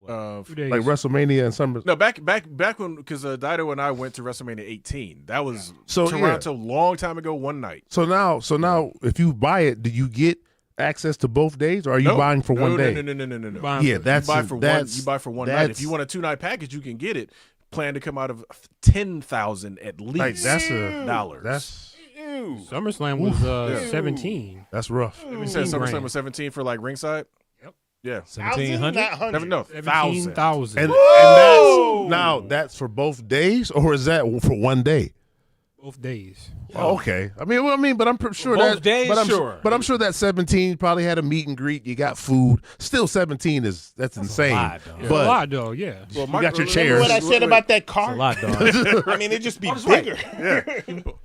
[SPEAKER 5] 2 days.
[SPEAKER 2] Like WrestleMania and SummerSlam.
[SPEAKER 4] No, back when, because Dido and I went to WrestleMania 18. That was Toronto, long time ago, one night.
[SPEAKER 2] So now, if you buy it, do you get access to both days, or are you buying for one day?
[SPEAKER 4] No.
[SPEAKER 2] Yeah,
[SPEAKER 4] you buy for one night. If you want a 2-night package, you can get it. Plan to come out of $10,000 at least.
[SPEAKER 2] Like, that's
[SPEAKER 4] dollars.
[SPEAKER 2] That's
[SPEAKER 5] SummerSlam was 17.
[SPEAKER 2] That's rough.
[SPEAKER 4] We said SummerSlam was 17 for like ringside.
[SPEAKER 5] Yep.
[SPEAKER 4] Yeah.
[SPEAKER 1] 1,700.
[SPEAKER 3] Not 100.
[SPEAKER 4] Never know. 1,000.
[SPEAKER 2] And that's for both days, or is that for one day?
[SPEAKER 5] Both days.
[SPEAKER 2] Oh, okay. I mean, but I'm sure
[SPEAKER 1] Both
[SPEAKER 2] that
[SPEAKER 1] days,
[SPEAKER 2] but
[SPEAKER 1] sure.
[SPEAKER 2] But I'm sure that 17 probably had a meet and greet. You got food. Still 17 that's insane.
[SPEAKER 1] lot, though.
[SPEAKER 5] It's
[SPEAKER 2] But
[SPEAKER 5] a lot, though. Yeah.
[SPEAKER 4] Well,
[SPEAKER 2] you got your
[SPEAKER 3] Remember
[SPEAKER 2] chairs.
[SPEAKER 3] what I said about that car?
[SPEAKER 1] A lot, dog.
[SPEAKER 3] I mean, it just be
[SPEAKER 1] that's right.
[SPEAKER 3] bigger.
[SPEAKER 4] Yeah.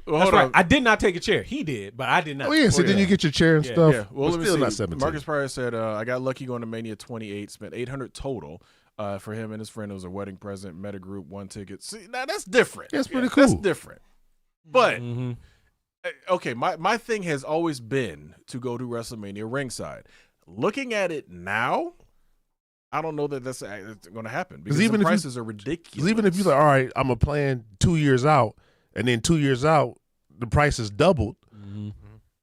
[SPEAKER 4] Well,
[SPEAKER 1] That's
[SPEAKER 4] hold
[SPEAKER 1] right.
[SPEAKER 4] on.
[SPEAKER 1] I did not take a chair. He did, but I did not.
[SPEAKER 2] Oh yeah, so then you get your chair and stuff.
[SPEAKER 4] Yeah. Well,
[SPEAKER 2] but
[SPEAKER 4] let me
[SPEAKER 2] still
[SPEAKER 4] see.
[SPEAKER 2] not 17.
[SPEAKER 4] Marcus Pryor said, I got lucky going to Mania 28, spent $800 total. For him and his friend, it was a wedding present, met a group, 1 ticket. See, now that's different.
[SPEAKER 2] Yeah, it's pretty cool.
[SPEAKER 4] That's different. But
[SPEAKER 1] Mm-hmm.
[SPEAKER 4] okay, my thing has always been to go to WrestleMania ringside. Looking at it now, I don't know that that's going to happen because
[SPEAKER 2] even
[SPEAKER 4] the
[SPEAKER 2] if you-
[SPEAKER 4] prices are ridiculous.
[SPEAKER 2] Because even if you're like, all right, I'm a plan 2 years out, and then 2 years out, the price is doubled.
[SPEAKER 1] Mm-hmm.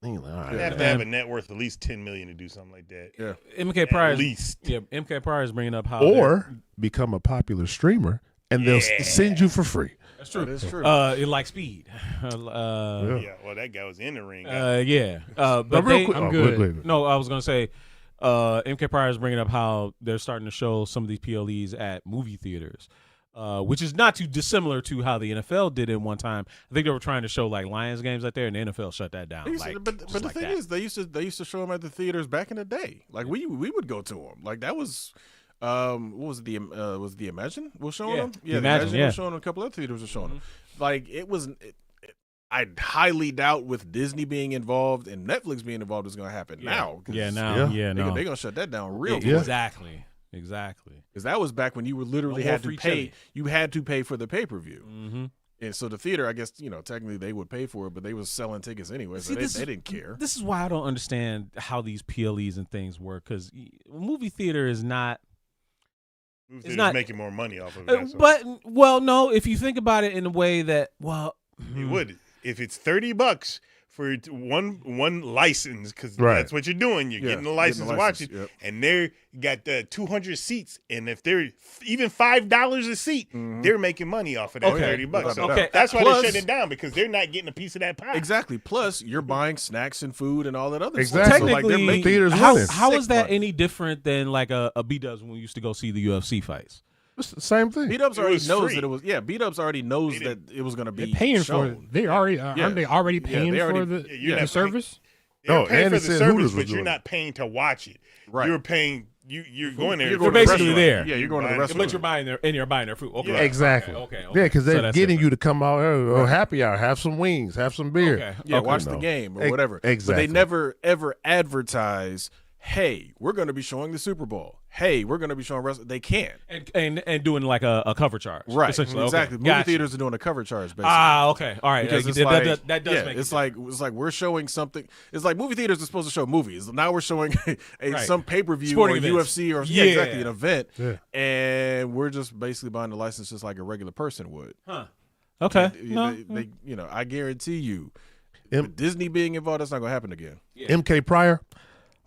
[SPEAKER 2] Then you're like, all right.
[SPEAKER 3] You have to have a net worth at least $10 million to do something like that.
[SPEAKER 4] Yeah.
[SPEAKER 1] MK Pryor.
[SPEAKER 3] At least.
[SPEAKER 1] Yeah, MK Pryor is bringing up how.
[SPEAKER 2] Or become a popular streamer, and they'll send you for free.
[SPEAKER 1] that's true.
[SPEAKER 4] That is true.
[SPEAKER 1] It like speed.
[SPEAKER 3] Yeah, well, that guy was in the ring.
[SPEAKER 1] Yeah. But
[SPEAKER 2] But real
[SPEAKER 1] they,
[SPEAKER 2] quick,
[SPEAKER 5] I'm
[SPEAKER 2] oh,
[SPEAKER 5] good.
[SPEAKER 2] wait.
[SPEAKER 1] No, I was gonna say, MK Pryor is bringing up how they're starting to show some of these PLEs at movie theaters, which is not too dissimilar to how the NFL did it one time. I think they were trying to show like Lions games out there, and the NFL shut that down.
[SPEAKER 4] But the thing is, they used to show them at the theaters back in the day. Like we would go to them. Like that was. What was the Imagine was showing them?
[SPEAKER 1] The Imagine,
[SPEAKER 4] was showing them. A couple other theaters were showing them. Like it was. I highly doubt with Disney being involved and Netflix being involved is going to happen now.
[SPEAKER 1] Yeah,
[SPEAKER 2] Yeah.
[SPEAKER 1] yeah, no.
[SPEAKER 4] They're going to shut that down real
[SPEAKER 2] Yeah.
[SPEAKER 4] quick.
[SPEAKER 1] Exactly.
[SPEAKER 4] Because that was back when you were literally
[SPEAKER 1] No more
[SPEAKER 4] had to
[SPEAKER 1] free
[SPEAKER 4] pay.
[SPEAKER 1] chili.
[SPEAKER 4] You had to pay for the pay per view,
[SPEAKER 1] Mm-hmm.
[SPEAKER 4] and so the theater, I guess, technically they would pay for it, but they was selling tickets anyway, so they didn't care.
[SPEAKER 1] This is why I don't understand how these PLEs and things work, because movie theater is not.
[SPEAKER 3] Moves
[SPEAKER 1] It's
[SPEAKER 3] that
[SPEAKER 1] not-
[SPEAKER 3] is making more money off of it. that's all.
[SPEAKER 1] But no, if you think about it in a way that
[SPEAKER 3] You would if it's $30 for one license, because
[SPEAKER 2] Right.
[SPEAKER 3] that's what you're doing. You're getting the license to watch it,
[SPEAKER 4] yep.
[SPEAKER 3] and they're got 200 seats, and if they're even $5 a seat, they're making money off of that
[SPEAKER 1] Okay.
[SPEAKER 3] $30. So
[SPEAKER 1] Okay.
[SPEAKER 3] that's why
[SPEAKER 4] Plus-
[SPEAKER 3] they're shutting it down, because they're not getting a piece of that pie.
[SPEAKER 4] Exactly. Plus, you're buying snacks and food and all that other
[SPEAKER 2] Exactly.
[SPEAKER 4] stuff. So, like, they're
[SPEAKER 1] technically,
[SPEAKER 4] making
[SPEAKER 2] theaters
[SPEAKER 1] how
[SPEAKER 2] winning.
[SPEAKER 1] is that
[SPEAKER 4] money.
[SPEAKER 1] any different than like a B-Dubs when we used to go see the UFC fights?
[SPEAKER 2] It's the same thing.
[SPEAKER 4] B-Dubs
[SPEAKER 3] It
[SPEAKER 4] already
[SPEAKER 3] was
[SPEAKER 4] knows
[SPEAKER 3] free.
[SPEAKER 4] that it was. Yeah, B-Dubs already knows
[SPEAKER 3] They
[SPEAKER 4] that it was going to be
[SPEAKER 5] They're paying
[SPEAKER 4] shown.
[SPEAKER 5] for it. They already aren't they already paying
[SPEAKER 4] they already-
[SPEAKER 5] for the,
[SPEAKER 3] Yeah, you're
[SPEAKER 5] the
[SPEAKER 3] not
[SPEAKER 5] service?
[SPEAKER 3] You're
[SPEAKER 2] No,
[SPEAKER 3] paying
[SPEAKER 2] and
[SPEAKER 3] for
[SPEAKER 2] it
[SPEAKER 3] the
[SPEAKER 2] said
[SPEAKER 3] service,
[SPEAKER 2] Hooters was
[SPEAKER 3] but you're
[SPEAKER 2] doing
[SPEAKER 3] not paying to watch it.
[SPEAKER 4] Right.
[SPEAKER 3] You're paying. You're going there.
[SPEAKER 4] You're
[SPEAKER 3] for
[SPEAKER 1] You're
[SPEAKER 3] the
[SPEAKER 1] basically
[SPEAKER 3] restaurant.
[SPEAKER 1] there.
[SPEAKER 4] Yeah, you're going to the
[SPEAKER 3] But
[SPEAKER 4] restaurant.
[SPEAKER 1] But you're buying their and you're buying their food. Okay.
[SPEAKER 3] Yeah.
[SPEAKER 2] Exactly.
[SPEAKER 1] Okay.
[SPEAKER 2] Yeah, because
[SPEAKER 1] So
[SPEAKER 2] they're
[SPEAKER 1] that's
[SPEAKER 2] getting
[SPEAKER 1] different.
[SPEAKER 2] you to come out. Oh, happy hour. Have some wings. Have some beer.
[SPEAKER 1] Okay.
[SPEAKER 4] Yeah,
[SPEAKER 1] Okay.
[SPEAKER 4] watch
[SPEAKER 2] No.
[SPEAKER 4] the game or whatever.
[SPEAKER 2] Exactly.
[SPEAKER 4] But they never ever advertise, hey, we're going to be showing the Super Bowl. Hey, we're going to be showing wrestling. They can't.
[SPEAKER 1] And doing like a cover charge.
[SPEAKER 4] Right.
[SPEAKER 1] Essentially.
[SPEAKER 4] Exactly.
[SPEAKER 1] Okay.
[SPEAKER 4] Movie
[SPEAKER 1] Gotcha.
[SPEAKER 4] theaters are doing a cover charge, basically.
[SPEAKER 1] Okay. All right.
[SPEAKER 4] Because
[SPEAKER 1] That-
[SPEAKER 4] it's
[SPEAKER 1] that,
[SPEAKER 4] like,
[SPEAKER 1] that does
[SPEAKER 4] yeah,
[SPEAKER 1] make
[SPEAKER 4] it's
[SPEAKER 1] it.
[SPEAKER 4] like we're showing something. It's like movie theaters are supposed to show movies. Now we're showing
[SPEAKER 1] Right.
[SPEAKER 4] some pay per view or
[SPEAKER 1] Sporting events.
[SPEAKER 4] UFC or
[SPEAKER 1] Yeah.
[SPEAKER 4] exactly an event,
[SPEAKER 2] Yeah.
[SPEAKER 4] and we're just basically buying the license just like a regular person would.
[SPEAKER 1] Huh. Okay.
[SPEAKER 4] They, I guarantee you, with Disney being involved, that's not going to happen again.
[SPEAKER 2] MK Pryor,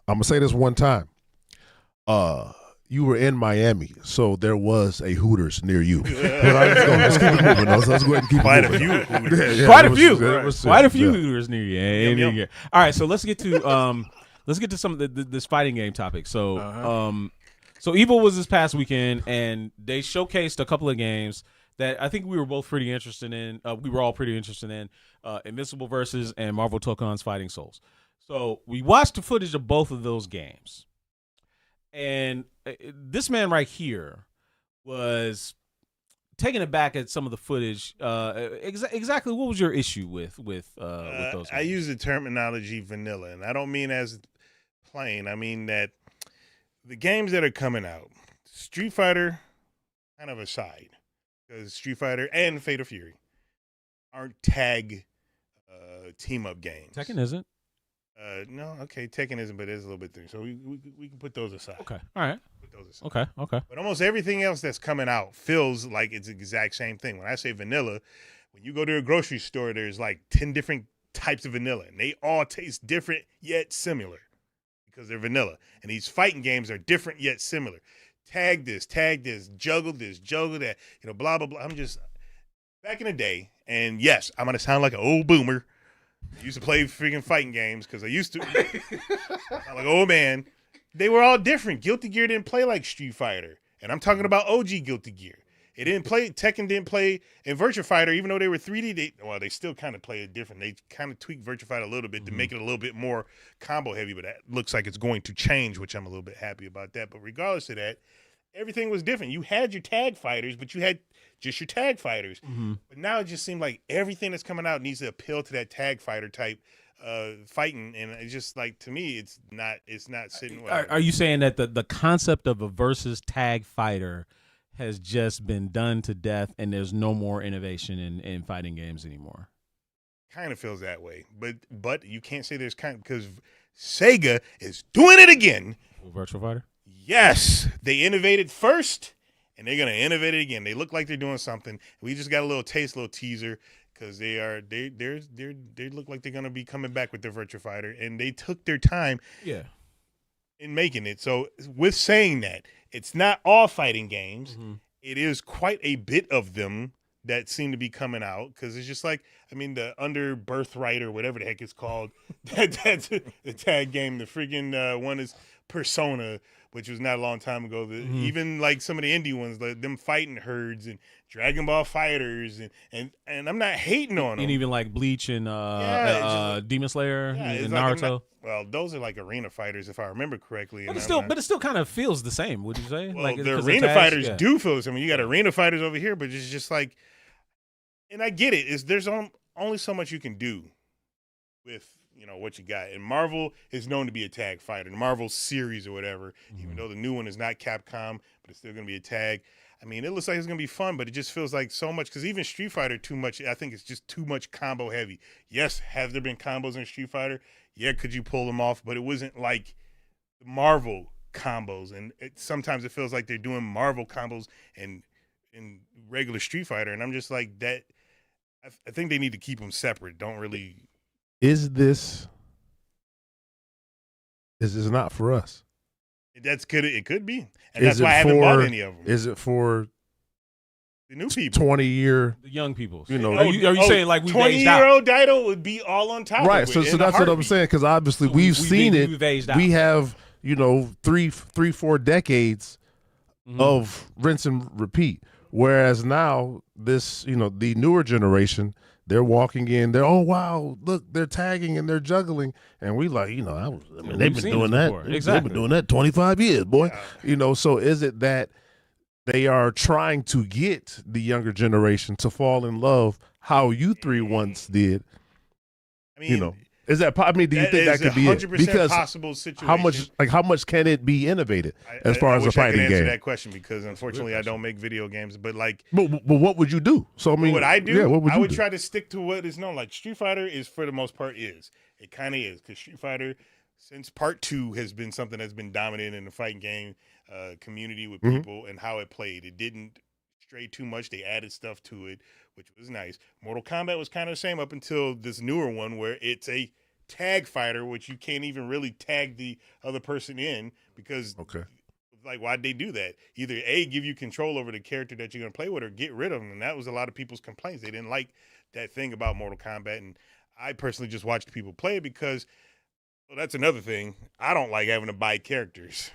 [SPEAKER 2] I'm gonna say this one time. You were in Miami, so there was a Hooters near you. But I'm just gonna let's keep it moving. Let's go ahead and keep
[SPEAKER 3] Quite
[SPEAKER 2] it
[SPEAKER 3] a
[SPEAKER 2] moving.
[SPEAKER 3] few Hooters.
[SPEAKER 2] Yeah,
[SPEAKER 1] Quite
[SPEAKER 2] it
[SPEAKER 1] a
[SPEAKER 2] was-
[SPEAKER 1] few.
[SPEAKER 2] it was-
[SPEAKER 1] Quite a few
[SPEAKER 2] yeah.
[SPEAKER 1] Hooters near you.
[SPEAKER 3] Yum, yum.
[SPEAKER 1] Yeah. All right, so let's get to some of this fighting game topic. So so Evil was this past weekend, and they showcased a couple of games that I think we were both pretty interested in. We were all pretty interested in Invincible versus and Marvel Tokon's Fighting Souls. So we watched the footage of both of those games, and this man right here was taking it back at some of the footage. Exactly what was your issue with those?
[SPEAKER 3] I
[SPEAKER 1] games?
[SPEAKER 3] use the terminology vanilla, and I don't mean as plain. I mean that the games that are coming out, Street Fighter, kind of aside, because Street Fighter and Fatal Fury aren't tag team up games.
[SPEAKER 1] Tekken isn't.
[SPEAKER 3] No, okay, Tekken isn't, but it's a little bit thing. So we can put those aside.
[SPEAKER 1] Okay. All right.
[SPEAKER 3] Put those aside.
[SPEAKER 1] Okay.
[SPEAKER 3] But almost everything else that's coming out feels like it's the exact same thing. When I say vanilla, when you go to a grocery store, there's like 10 different types of vanilla, and they all taste different yet similar because they're vanilla. And these fighting games are different yet similar. Tag this, juggle that, blah, blah, blah. I'm just, back in the day, and yes, I'm going to sound like an old boomer. I used to play freaking fighting games because I used to. I'm like, old man. They were all different. Guilty Gear didn't play like Street Fighter, and I'm talking about OG Guilty Gear. It didn't play. Tekken didn't play in Virtua Fighter, even though they were 3D. They still kind of play it different. They kind of tweaked Virtua Fighter a little bit to make it a little bit more combo heavy, but that looks like it's going to change, which I'm a little bit happy about that. But regardless of that, everything was different. You had your tag fighters, but you had just your tag fighters. But now it just seemed like everything that's coming out needs to appeal to that tag fighter type fighting, and it's just like, to me, it's not sitting well.
[SPEAKER 1] Are you saying that the concept of a versus tag fighter has just been done to death, and there's no more innovation in fighting games anymore?
[SPEAKER 3] Kind of feels that way, but you can't say there's because Sega is doing it again.
[SPEAKER 1] Virtual Fighter?
[SPEAKER 3] Yes, they innovated first, and they're gonna innovate it again. They look like they're doing something. We just got a little taste, little teaser, because they look like they're gonna be coming back with their Virtua Fighter, and they took their time.
[SPEAKER 1] Yeah.
[SPEAKER 3] In making it. So with saying that, it's not all fighting games. It is quite a bit of them that seem to be coming out, because it's just like, I mean, the Under Birthright or whatever the heck it's called, that's the tag game. The freaking one is Persona, which was not a long time ago. Even like some of the indie ones, like them fighting herds and Dragon Ball Fighters, and I'm not hating on them.
[SPEAKER 1] And even like Bleach and Demon Slayer and Naruto.
[SPEAKER 3] Well, those are like arena fighters, if I remember correctly.
[SPEAKER 1] But it still kind of feels the same, would you say?
[SPEAKER 3] Well,
[SPEAKER 1] like
[SPEAKER 3] the arena fighters do feel the same. I mean, you got arena fighters over here, but it's just like, and I get it. There's only so much you can do with what you got. And Marvel is known to be a tag fighter. The Marvel series or whatever, even though the new one is not Capcom, but it's still going to be a tag. I mean, it looks like it's going to be fun, but it just feels like so much, because even Street Fighter too much, I think it's just too much combo heavy. Yes, have there been combos in Street Fighter? Yeah, could you pull them off? But it wasn't like the Marvel combos, and sometimes it feels like they're doing Marvel combos in regular Street Fighter, and I'm just like, that. I think they need to keep them separate. Don't really.
[SPEAKER 2] Is this not for us?
[SPEAKER 3] It could be, and that's why I haven't bought any of them.
[SPEAKER 2] Is it for
[SPEAKER 3] the new people,
[SPEAKER 2] 20-year,
[SPEAKER 1] the young people?
[SPEAKER 2] Are
[SPEAKER 1] you saying like we
[SPEAKER 3] 20-year-old Dido would be all on top?
[SPEAKER 2] Right.
[SPEAKER 3] Of it
[SPEAKER 2] So that's what I'm saying, because obviously we've seen it. We have 3-4 decades of rinse and repeat. Whereas now this the newer generation, they're walking in, oh wow, look, they're tagging and they're juggling, and we like they've been doing that.
[SPEAKER 1] Exactly.
[SPEAKER 2] They've been doing that 25 years, boy. So is it that they are trying to get the younger generation to fall in love how you three once did?
[SPEAKER 3] I mean,
[SPEAKER 2] is that? I mean, do you think that could be it? Because
[SPEAKER 3] possible situation.
[SPEAKER 2] How much can it be innovated as far as a fighting game?
[SPEAKER 3] I answer that question, because unfortunately I don't make video games. But
[SPEAKER 2] what would you do? So I mean,
[SPEAKER 3] what I do,
[SPEAKER 2] yeah, what would
[SPEAKER 3] I
[SPEAKER 2] you
[SPEAKER 3] would
[SPEAKER 2] do?
[SPEAKER 3] try to stick to what is known. Like Street Fighter is, for the most part, it kind of is, because Street Fighter, since Part 2, has been something that's been dominant in the fighting game community with people and how it played. It didn't stray too much. They added stuff to it, which was nice. Mortal Kombat was kind of the same up until this newer one, where it's a tag fighter, which you can't even really tag the other person in, because like, why'd they do that? Either A, give you control over the character that you're going to play with, or get rid of them. And that was a lot of people's complaints. They didn't like that thing about Mortal Kombat. And I personally just watched people play it because, well, that's another thing. I don't like having to buy characters.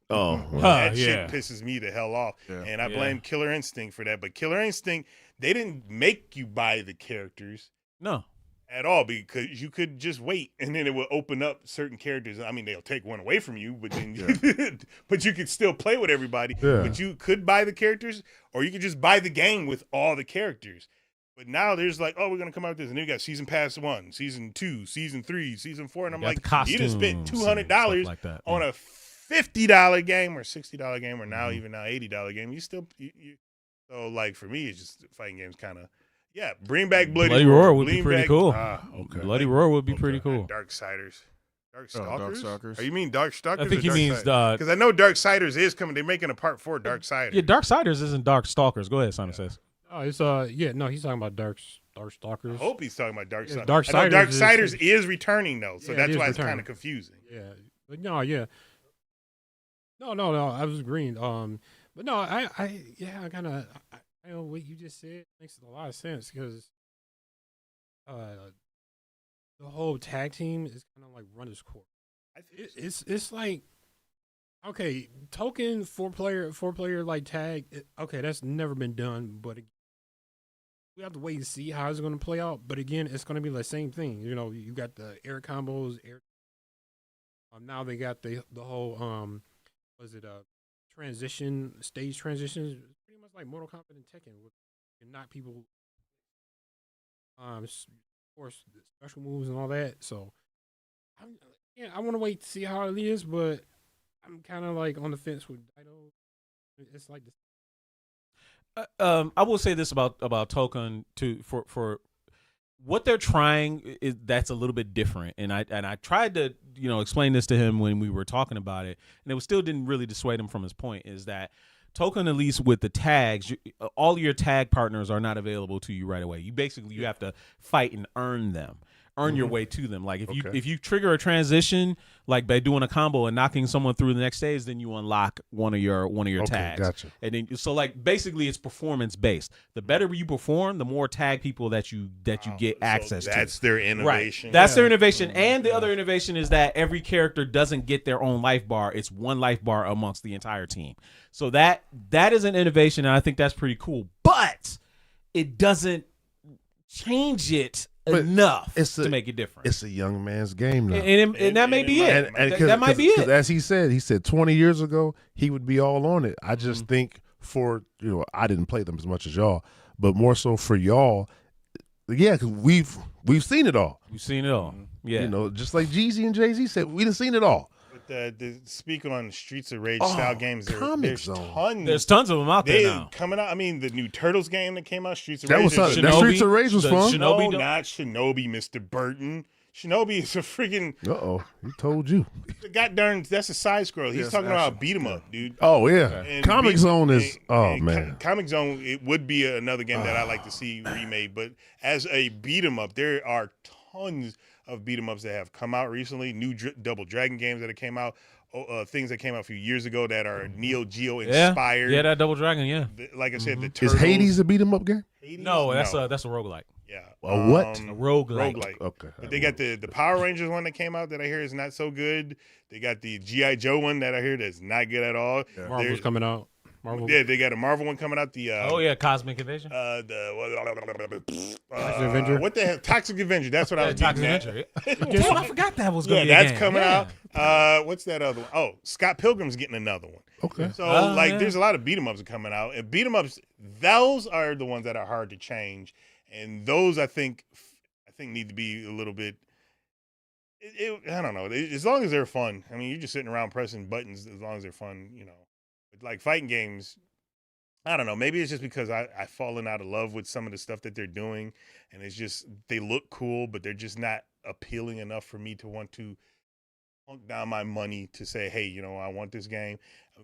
[SPEAKER 2] Oh,
[SPEAKER 3] that shit pisses me the hell off.
[SPEAKER 4] Yeah.
[SPEAKER 3] And I blame Killer Instinct for that. But Killer Instinct, they didn't make you buy the characters.
[SPEAKER 1] No.
[SPEAKER 3] At all, because you could just wait, and then it will open up certain characters. I mean, they'll take one away from you, but then but you could still play with everybody.
[SPEAKER 2] Yeah.
[SPEAKER 3] But you could buy the characters, or you could just buy the game with all the characters. But now there's like, oh, we're gonna come out with this, and then you got Season Pass 1, Season 2, Season 3, Season 4, and I'm like, you just spent $200
[SPEAKER 1] like that,
[SPEAKER 3] on a $50 game or $60 game, or now even now $80 game. You still so like, for me, it's just fighting games kind of. Yeah, bring back Bloody
[SPEAKER 1] Roar would be pretty cool.
[SPEAKER 2] Okay.
[SPEAKER 1] Bloody Roar would be pretty cool.
[SPEAKER 3] Darksiders.
[SPEAKER 4] Darkstalkers?
[SPEAKER 3] Oh, you mean Darkstalkers?
[SPEAKER 1] I think he means
[SPEAKER 3] because I know Darksiders is coming. They're making a part 4 Darksiders.
[SPEAKER 1] Yeah, Darksiders isn't Darkstalkers. Go ahead, Simon says.
[SPEAKER 5] Oh, it's he's talking about Darkstalkers.
[SPEAKER 3] I hope he's talking about Darksiders.
[SPEAKER 5] Yeah, Darksiders
[SPEAKER 3] Darksiders is returning though, so that's why it's kind of confusing.
[SPEAKER 5] Yeah, but no, I was agreeing. But no, I kind of. I know what you just said makes a lot of sense, because the whole tag team is kind of like run its course. It's like Okay, Token four player like tag. Okay, that's never been done, but we have to wait and see how it's going to play out. But again, it's going to be the same thing. You know, you got the air combos. Now they got the whole was it transition stage transitions? Pretty much like Mortal Kombat and Tekken, with you can knock people. Of course, the special moves and all that. So, I want to wait to see how it is, but I'm kind of like on the fence with Dido. It's like this.
[SPEAKER 1] I will say this about Tokon too. For what they're trying is that's a little bit different, and I tried to explain this to him when we were talking about it, and it still didn't really dissuade him from his point. Is that Tokon, at least with the tags, all your tag partners are not available to you right away. You have to fight and earn them. Earn your way to them. Like if you trigger a transition, like by doing a combo and knocking someone through the next stage, then you unlock one of your tags.
[SPEAKER 2] Gotcha.
[SPEAKER 1] And then so like basically it's performance based. The better you perform, the more tag people that you get access to.
[SPEAKER 3] That's their innovation.
[SPEAKER 1] Right. That's their innovation. And the other innovation is that every character doesn't get their own life bar. It's one life bar amongst the entire team. So that is an innovation, and I think that's pretty cool. But it doesn't change it enough to make it different.
[SPEAKER 2] It's a young man's game now,
[SPEAKER 1] and that may be it. That might be it.
[SPEAKER 2] Because as he said 20 years ago he would be all on it. I just think for I didn't play them as much as y'all, but more so for y'all, yeah, because we've seen it all.
[SPEAKER 1] We've seen it all. Yeah,
[SPEAKER 2] just like Jeezy and Jay-Z said, we done seen it all.
[SPEAKER 3] Speaking on Streets of Rage style games, there's tons.
[SPEAKER 1] There's tons of them out there now.
[SPEAKER 3] Coming out. I mean, the new Turtles game that came out, Streets of
[SPEAKER 2] That
[SPEAKER 3] Rage.
[SPEAKER 2] was fun. That Streets of Rage was fun.
[SPEAKER 3] No, not Shinobi, Mr. Burton. Shinobi is a freaking.
[SPEAKER 2] He told you.
[SPEAKER 3] God darn, that's a side scroll. He's talking about beat 'em up, dude.
[SPEAKER 2] Oh yeah,
[SPEAKER 3] And
[SPEAKER 2] Comic Zone is. Man,
[SPEAKER 3] Comic Zone. It would be another game that I like to see remade, but as a beat 'em up, there are tons of beat 'em ups that have come out recently. New Double Dragon games that have came out. Things that came out a few years ago that are Neo Geo inspired.
[SPEAKER 1] Yeah, that Double Dragon. Yeah,
[SPEAKER 3] like I said, the Turtles.
[SPEAKER 2] Is Hades a beat 'em up game?
[SPEAKER 3] Hades?
[SPEAKER 1] No, that's a roguelike.
[SPEAKER 3] Yeah.
[SPEAKER 2] A what?
[SPEAKER 1] A roguelike.
[SPEAKER 2] Okay.
[SPEAKER 3] But they got the Power Rangers one that came out that I hear is not so good. They got the G.I. Joe one that I hear that's not good at all.
[SPEAKER 5] Yeah. Marvel's coming out.
[SPEAKER 3] Yeah, they got a Marvel one coming out.
[SPEAKER 1] Cosmic Invasion.
[SPEAKER 3] Toxic
[SPEAKER 5] Avenger.
[SPEAKER 3] What the hell? Toxic Avenger. That's what I was
[SPEAKER 1] Toxic
[SPEAKER 3] getting
[SPEAKER 1] Avenger. Damn, I forgot that was going to be
[SPEAKER 3] that's
[SPEAKER 1] a game.
[SPEAKER 3] coming out. What's that other one? Oh, Scott Pilgrim's getting another one.
[SPEAKER 2] Okay.
[SPEAKER 3] So there's a lot of beat 'em ups coming out, and beat 'em ups, those are the ones that are hard to change, and those I think need to be a little bit. I don't know. As long as they're fun. I mean, you're just sitting around pressing buttons. As long as they're fun, But like fighting games, I don't know. Maybe it's just because I've fallen out of love with some of the stuff that they're doing, and it's just they look cool, but they're just not appealing enough for me to want to plunk down my money to say, hey, I want this game.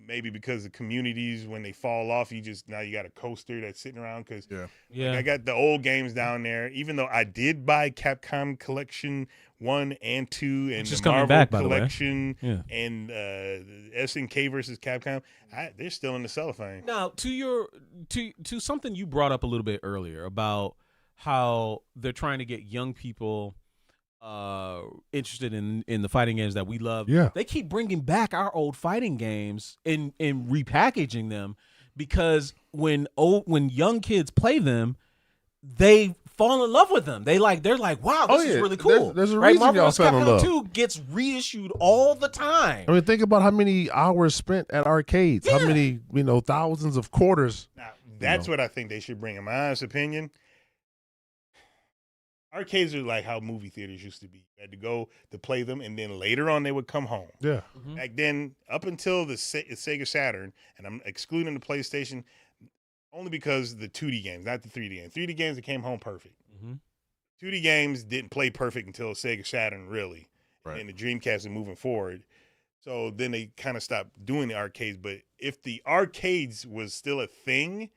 [SPEAKER 3] Maybe because the communities, when they fall off, now you got a coaster that's sitting around because I got the old games down there. Even though I did buy Capcom Collection 1 and 2 and the Marvel Collection and SNK versus Capcom, they're still in the cellophane.
[SPEAKER 1] Now, to something you brought up a little bit earlier about how they're trying to get young people interested in the fighting games that we love.
[SPEAKER 2] Yeah.
[SPEAKER 1] They keep bringing back our old fighting games and repackaging them because when young kids play them, they fall in love with them. They're like, wow, this is really cool.
[SPEAKER 2] There's a reason
[SPEAKER 1] Marvel
[SPEAKER 2] y'all fell in love.
[SPEAKER 1] 2 gets reissued all the time.
[SPEAKER 2] I mean, think about how many hours spent at arcades. How many, thousands of quarters.
[SPEAKER 3] Now, that's what I think they should bring. In my honest opinion, arcades are like how movie theaters used to be. You had to go to play them, and then later on they would come home.
[SPEAKER 2] Yeah.
[SPEAKER 1] Mm-hmm.
[SPEAKER 3] Back then, up until the Sega Saturn, and I'm excluding the PlayStation only because the 2D games, not the 3D games. 3D games that came home perfect.
[SPEAKER 1] Mm-hmm.
[SPEAKER 3] 2D games didn't play perfect until Sega Saturn, really.
[SPEAKER 2] Right.
[SPEAKER 3] And the Dreamcast and moving forward. So then they kind of stopped doing the arcades. But if the arcades was still a thing,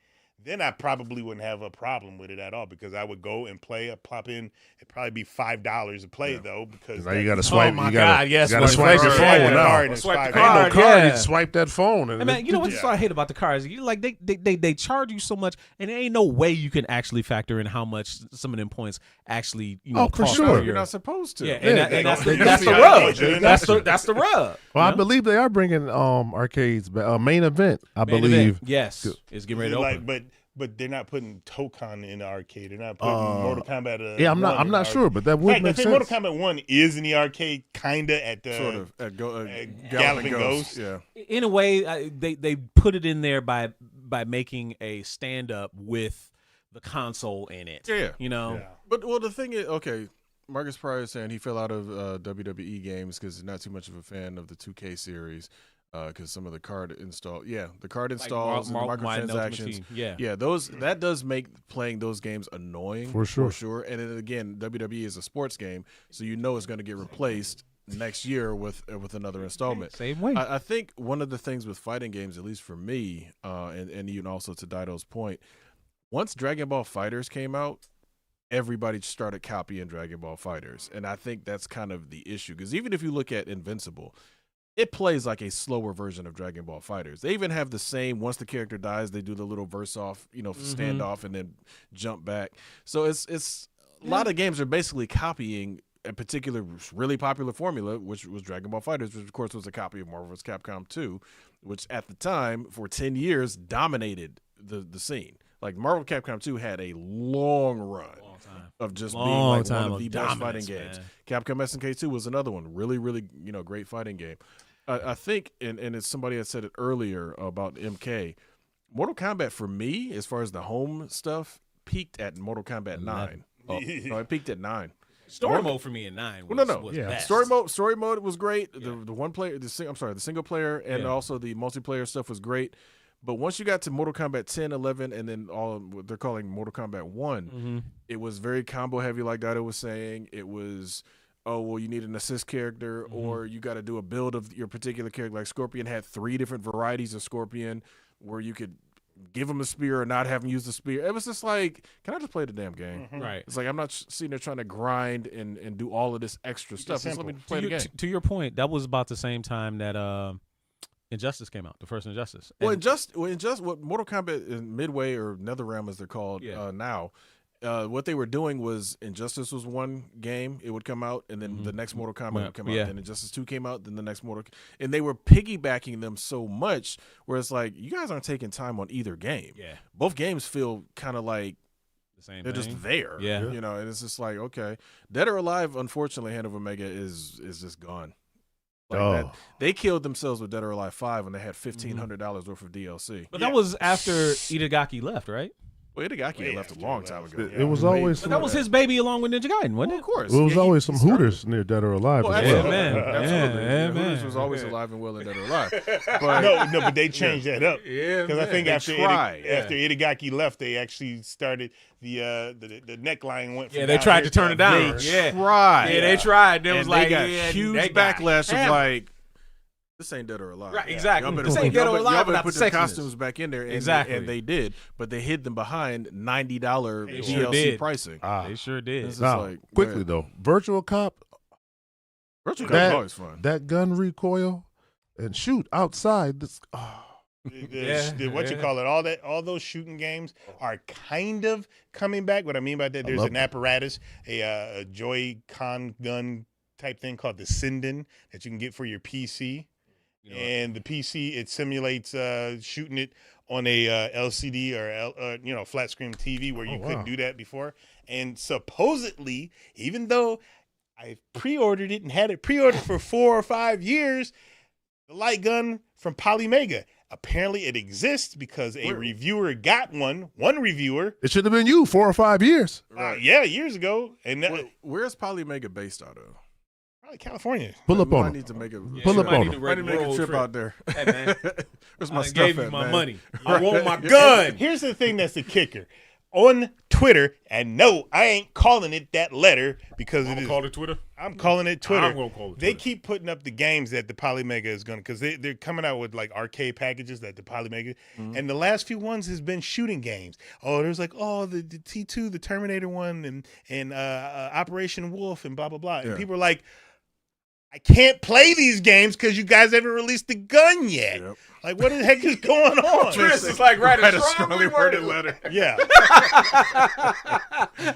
[SPEAKER 3] then I probably wouldn't have a problem with it at all because I would go and play, plop in. It'd probably be $5 to play though because
[SPEAKER 2] now you got to swipe.
[SPEAKER 1] my
[SPEAKER 2] you gotta,
[SPEAKER 1] God, yes,
[SPEAKER 2] you got to swipe your
[SPEAKER 3] Swipe
[SPEAKER 2] phone
[SPEAKER 3] the
[SPEAKER 2] now.
[SPEAKER 3] card and it's
[SPEAKER 1] Swipe the
[SPEAKER 3] $5.
[SPEAKER 2] Ain't no card.
[SPEAKER 1] yeah.
[SPEAKER 2] You swipe that phone.
[SPEAKER 1] And man, you know what's what I hate about the cars? You like they charge you so much, and there ain't no way you can actually factor in how much some of them points actually
[SPEAKER 2] for
[SPEAKER 1] cost
[SPEAKER 2] sure.
[SPEAKER 1] for
[SPEAKER 4] You're not supposed to.
[SPEAKER 1] Yeah, and that's the
[SPEAKER 3] Well,
[SPEAKER 1] rub. That's the rub.
[SPEAKER 2] Well, I believe they are bringing arcades back. Main event, I
[SPEAKER 1] Main
[SPEAKER 2] believe.
[SPEAKER 1] event, yes, is getting ready to open.
[SPEAKER 3] But they're not putting Tokon in the arcade. They're not putting Mortal Kombat.
[SPEAKER 2] Yeah, I'm not sure, but that would
[SPEAKER 3] fact,
[SPEAKER 2] make
[SPEAKER 3] I think
[SPEAKER 2] sense.
[SPEAKER 3] Mortal Kombat 1 is in the arcade, kinda at the
[SPEAKER 4] Sort of at
[SPEAKER 3] Galloping Ghost.
[SPEAKER 4] Yeah.
[SPEAKER 1] In a way, they put it in there by making a stand up with the console in it.
[SPEAKER 4] Yeah.
[SPEAKER 1] You know.
[SPEAKER 3] Yeah.
[SPEAKER 4] But well, the thing is, okay, Marcus Pryor is saying he fell out of WWE games because he's not too much of a fan of the 2K series because some of the card installs and microtransactions. Yeah, that does make playing those games annoying
[SPEAKER 2] For sure.
[SPEAKER 4] And then again, WWE is a sports game, so you know it's going to get replaced next year with another installment.
[SPEAKER 1] Same way.
[SPEAKER 4] I think one of the things with fighting games, at least for me, and even also to Dido's point, once Dragon Ball FighterZ came out, everybody started copying Dragon Ball FighterZ, and I think that's kind of the issue. Because even if you look at Invincible, it plays like a slower version of Dragon Ball FighterZ. They even have the same. Once the character dies, they do the little verse off, standoff, and then jump back. So it's a lot of games are basically copying a particular really popular formula, which was Dragon Ball FighterZ, which of course was a copy of Marvel vs. Capcom 2, which at the time for 10 years dominated the scene. Like Marvel Capcom 2 had a long run of just being like one of the best fighting games. Capcom SNK 2 was another one, really, really great fighting game. I think, and it's somebody that said it earlier about MK. Mortal Kombat for me, as far as the home stuff, peaked at Mortal Kombat 9. No, it peaked at 9.
[SPEAKER 1] Story mode for me in 9 was, was best.
[SPEAKER 4] Story mode was great. The one player, the single player, and also the multiplayer stuff was great. But once you got to Mortal Kombat 10, 11, and then all what they're calling Mortal Kombat 1, it was very combo heavy, like Dado was saying. It was, you need an assist character, or you got to do a build of your particular character. Like Scorpion had 3 different varieties of Scorpion, where you could give him a spear or not have him use the spear. It was just like, can I just play the damn game?
[SPEAKER 1] Right.
[SPEAKER 4] It's like I'm not sitting there trying to grind and do all of this extra stuff. Just let me play the game.
[SPEAKER 1] To your point, that was about the same time that Injustice came out, the first Injustice.
[SPEAKER 4] What Mortal Kombat Midway or NetherRealm as they're called now, what they were doing was Injustice was one game, it would come out, and then the next Mortal Kombat would come out. Then Injustice 2 came out, then the next and they were piggybacking them so much where it's like, you guys aren't taking time on either game. Yeah. Both games feel kind of like
[SPEAKER 1] the same
[SPEAKER 4] they're
[SPEAKER 1] thing.
[SPEAKER 4] just there. Yeah. And it's just like, okay. Dead or Alive, unfortunately, Hand of Omega is just gone. That. They killed themselves with Dead or Alive 5 when they had $1,500 worth of DLC.
[SPEAKER 1] But that was after Itagaki left, right?
[SPEAKER 4] Well, Itagaki left a long time ago.
[SPEAKER 2] It was always
[SPEAKER 1] that was his baby along with Ninja Gaiden, wasn't it?
[SPEAKER 4] Of course.
[SPEAKER 2] It was always some Hooters near Dead or Alive as well.
[SPEAKER 4] Absolutely. Hooters was always alive and well in Dead or Alive.
[SPEAKER 3] But but they changed that up. Because I think after Itagaki left, they actually started the neckline went.
[SPEAKER 1] They tried to turn it down.
[SPEAKER 4] They tried.
[SPEAKER 1] They tried. There was
[SPEAKER 4] they got huge backlash of like, this ain't Dead or Alive.
[SPEAKER 1] Right, exactly.
[SPEAKER 4] This ain't Dead or Alive. Y'all better put the
[SPEAKER 1] sexiness.
[SPEAKER 4] costumes back in there. And they did, but they hid them behind $90 DLC pricing.
[SPEAKER 1] They sure did.
[SPEAKER 2] Quickly though, Virtual Cop.
[SPEAKER 4] Virtual Cop is always fun.
[SPEAKER 2] That gun recoil and shoot outside. This.
[SPEAKER 3] All those shooting games are kind of coming back. What I mean by that, there's an apparatus, a Joy-Con gun type thing called the Sinden that you can get for your PC. And the PC, it simulates shooting it on a LCD or flat screen TV where you couldn't do that before. And supposedly, even though I pre-ordered it and had it pre-ordered for 4 or 5 years, the light gun from Polymega, apparently it exists because a reviewer got one reviewer.
[SPEAKER 2] It should have been you 4 or 5 years.
[SPEAKER 3] Years ago. And
[SPEAKER 4] where's Polymega based out of?
[SPEAKER 3] California.
[SPEAKER 2] Pull up on
[SPEAKER 4] him.
[SPEAKER 2] Pull up on him.
[SPEAKER 4] I need to make a trip out there.
[SPEAKER 1] Hey, man.
[SPEAKER 4] Where's my
[SPEAKER 1] I
[SPEAKER 4] stuff
[SPEAKER 1] gave
[SPEAKER 4] at,
[SPEAKER 1] you my
[SPEAKER 4] man?
[SPEAKER 1] money. I want my gun.
[SPEAKER 3] Here's the thing that's the kicker. on Twitter, and no, I ain't calling it that letter because it is.
[SPEAKER 1] Call it Twitter.
[SPEAKER 3] I'm calling it Twitter.
[SPEAKER 1] I'm gonna call it Twitter.
[SPEAKER 3] They keep putting up the games that the Polymega is gonna, because they're coming out with like arcade packages that the Polymega, and the last few ones has been shooting games. Oh, there's like the T2, the Terminator one, and Operation Wolf, and blah blah blah. And people are like, I can't play these games because you guys haven't released the gun yet. Yep. Like, what the heck is going on?
[SPEAKER 1] Chris is like write a strongly worded letter.
[SPEAKER 3] Yeah.